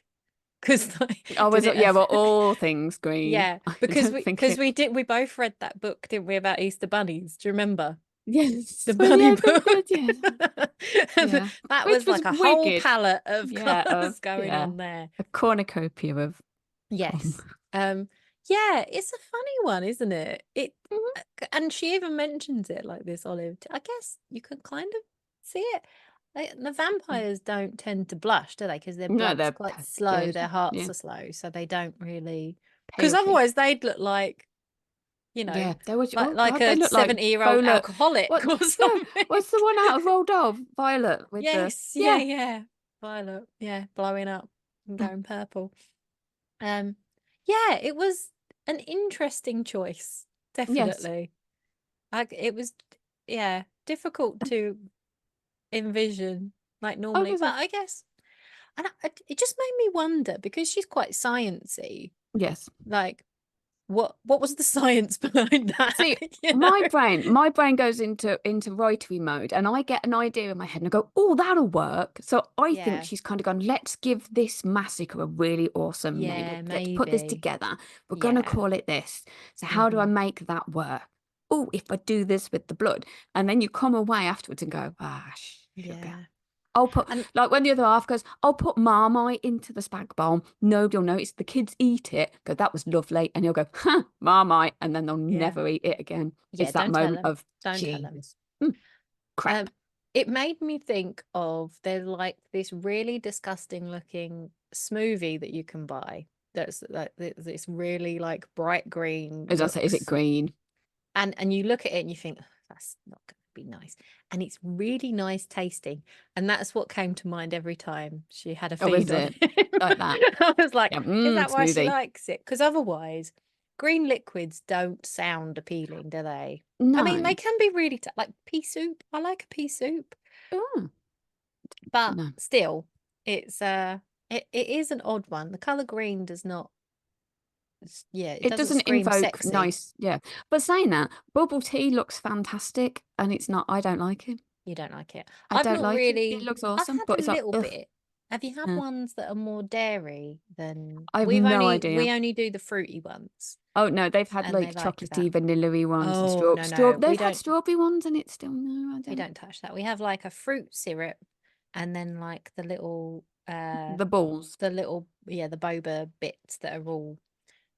Because I did was it yeah, well, all things green. yeah, I because don't we think because it we both read that book, didn't we, about Easter bunnies? Do you remember? Yes. The Well, bunny yeah, very book. good. Yes. Yeah. That Which was was like a whole wicked. palette of Yeah. colours going Yeah. on there. A cornucopia of fun. Yes. Yeah, it's a funny one, isn't it? Mhm. And she even mentions it like this, Olive. I guess you can kind of see it. The vampires don't tend to blush, do they? Because their No, blood's they're quite slow, their hearts yeah, are slow, so they don't really. Because pale otherwise, cheeks. they'd look like, you know, Yeah, they was. like Oh like God, they a look like 70-year-old Violet. alcoholic What? or No, something. what's the one out of Roald Dahl? Violet with the Yes, yeah, yeah. yeah. Violet, yeah, blowing up and going purple. Um, yeah, it was an interesting choice, Yes. definitely. It was, yeah, difficult to envision like I was normally, gonna but say I guess, and it just made me wonder because she's quite sciencey. yes. Like, what was the science behind that? See, You know? my brain goes into writery mode, and I get an idea in my head, and I go, "Oh, that'll work." So I think Yeah, she's kind of gone, "Let's give this massacre a really awesome name. yeah, Let's put this maybe. together. We're gonna Yeah. call it this. So how do I Hmm. make that work? Oh, if I do this with the blood, and then you come away afterwards and go, sugar." Yeah. I'll put And like when the other half goes, I'll put Marmite into the spag bowl. Nobody'll notice. The kids eat it. Go, that was lovely. And he'll go, huh, Marmite. And then they'll yeah. never eat it again. Yeah, It's that don't tell moment them. of Don't tell them. Jesus. Mm, crap. Um, it made me think of there's like this really disgusting looking smoothie that you can buy. That's like this really like bright green As I say, is it looks, green? and you look at it and you think, "Oh, that's not going to be nice," and it's really nice tasting, and that's what came to mind every time she had a Oh, feed is on it? him. Like that. I was like, Yeah. is that why she Smoothie. likes it? Because otherwise, green liquids don't sound appealing, do they? I mean, they No. can be really like pea soup. I like a pea soup, Oh, but no. still, it's it is an odd one. The color green does not, yeah, it It doesn't doesn't scream invoke sexy. nice. Yeah. But saying that, bubble tea looks fantastic. And it's not, I don't like it. You don't like it. I I've don't not like it. It really. looks I've awesome. had But a it's like, little ugh. bit. Have you had Yeah. ones that are more dairy than I have no idea. we only do the fruity ones, Oh no, they've had and they like like that. chocolatey, vanilla-y ones and Oh, no, no, they've had strawberry ones and it's still no, I we don't. don't touch that. We have like a fruit syrup, and then like The balls. the little, yeah, the boba bits that are all,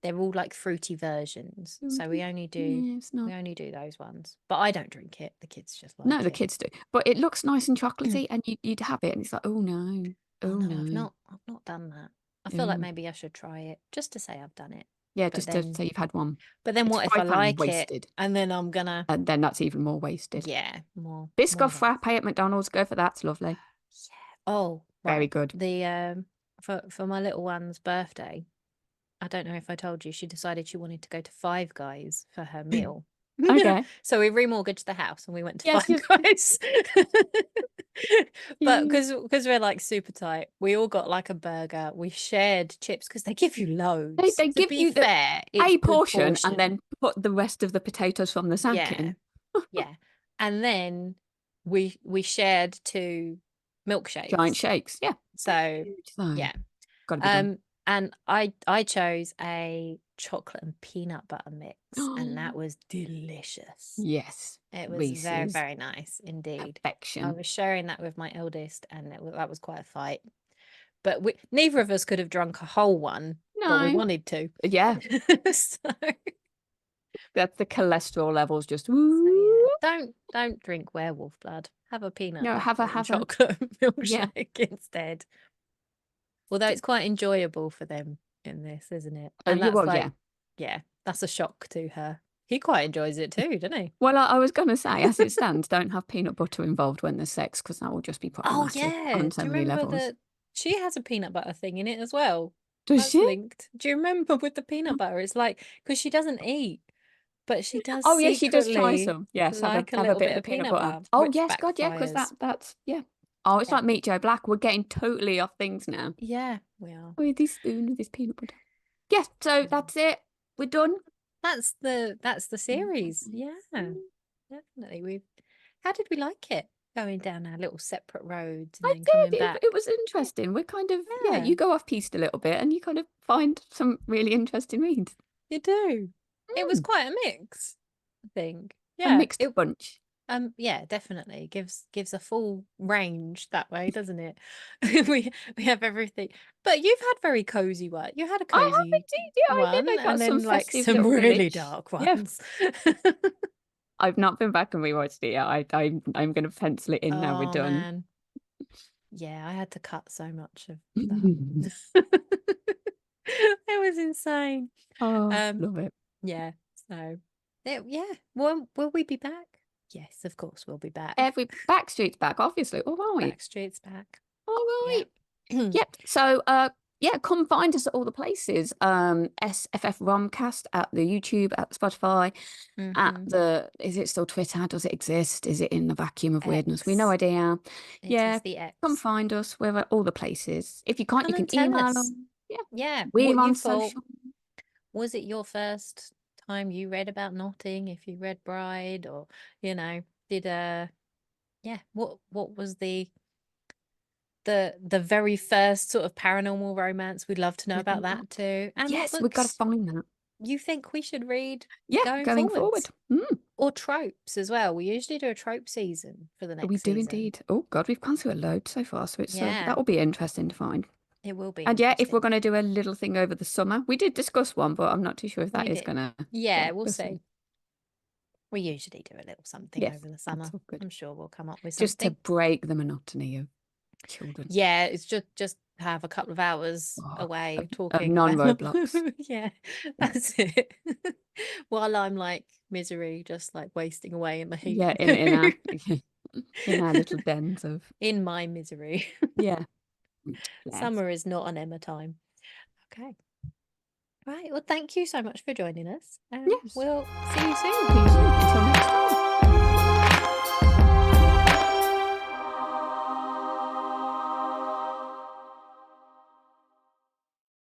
they're all like fruity versions. So Yeah, it's we not. only do those ones. But I don't drink it. The kids just No, like the it. kids do. But it looks nice and chocolatey and you'd have it and it's like, oh no. Oh Oh no, no. I've not done that. I feel like Oh. maybe I should try it just to say I've done it. Yeah, But just to then say you've had one. but then It's what if I £5 like it wasted. and then I'm gonna, And then that's even more wasted. yeah, Biscoff more that. frappe at McDonald's, go for that. It's lovely. Yeah. Oh, Very right. good. The for my little one's birthday, I don't know if I told you, she decided she wanted to go to Five Guys for her meal. Okay. So we remortgaged the house and we went to Yes, Five yes. Guys. But Yeah. because we're like super tight, we all got like a burger. We shared chips because they give you loads. They To give be you the fair, it's a good portion and portion. then put the rest of the potatoes from the sack Yeah, in. yeah. And then we shared two Giant milkshakes. shakes. Yeah. So Huge though. yeah. Got to be done. And I chose a chocolate and peanut butter mix, and that was delicious. Yes. It was very, Reese's very nice indeed. I perfection. was sharing that with my eldest, and that was quite a fight. But neither of us could have drunk a whole one, but we No. wanted to. Yeah. So, That's the cholesterol levels just so yeah, woo. don't drink werewolf blood. Have a peanut No, butter and have a chocolate yeah. milkshake instead. Although it's quite enjoyable for them in this, isn't it? Oh, And you that's well, yeah. like, yeah, that's a shock to her. He quite enjoys it too, doesn't he? Well, I was gonna say, as it stands, don't have peanut butter involved when there's sex because that will just be Oh problematic yeah. on Do so you many remember levels. that she has a peanut butter thing in it as well? Does That's she? linked. Do you remember with the peanut butter? It's like because she doesn't eat, but she does Oh yes, she does try secretly some. Yes, like a have a little bit bit of the of peanut peanut butter. butter, Oh which yes, God, yeah, because backfires. that's yeah. Oh, it's Yeah. like Meet Joe Black. We're getting totally off things now. Yeah, we are. With this spoon with this peanut butter. Yes, so Yeah. that's it. We're done. That's the series. Yeah, definitely. How did we like it? Going down our little separate roads and I then coming did. It back. was interesting. We're kind of yeah. Yeah, You go off piste a little bit, and you kind of find some really interesting reads. you do. It was Mm, quite a mix, I think. a Yeah, mixed bunch. Yeah, definitely gives a full range that way, doesn't it? We have everything. But you've had very cozy one. You had a I have cozy indeed. Yeah, I did. one, I got and some then like festive some little really village. dark Yeah, ones. I've not been back and rewatched it yet. I'm going to pencil it in now. We're Oh done. man. Yeah, I had to cut so much of that. It was insane. Oh, Um, love it. yeah, so yeah. Will we be back? Yes, of course we'll be back. Every Backstreet's back, obviously. All right. Backstreet's back. All right. Yeah. Yep. So yeah, come find us at all the places. SFF Romcast at the YouTube, at Spotify, at Mm-hmm. the is it still Twitter? Does it exist? Is it in the vacuum of weirdness? We no X. idea. It Yeah. is the Come X. find us. We're at all the places. If you can't, you Come and can tell email us. them. Yeah. Yeah, We're what you on thought. social. Was it your first time you read about Notting? If you read Bride, or did yeah, what was the very first sort of paranormal romance? We'd love to know about Paranormal. that too. And what Yes, we've got to books find that. you think we should read Yeah, going going forward. forwards? Or tropes as well. We usually do a trope season for the We next do season. indeed. Oh God, we've gone through a load so far, so it's Yeah, that will be interesting to find. it will be And yeah, if we're interesting. going to do a little thing over the summer, we did discuss one, but I'm not too sure if that We is did. gonna. Yeah, Yeah, we'll we'll see. see. We usually do a little something Yes, over the that's summer. all good. I'm sure we'll come up with Just to something. break the monotony of children. Yeah, it's just have a couple of hours Oh, away of talking about non-Roblox. yeah, that's it. While I'm like misery, just like wasting away in the heat. Yeah, in our in our little dens of In my misery. yeah. Bless. Summer is not an Emma time. Okay. Right. Well, thank you so much for joining us. Yes. We'll see you soon. See you soon. Until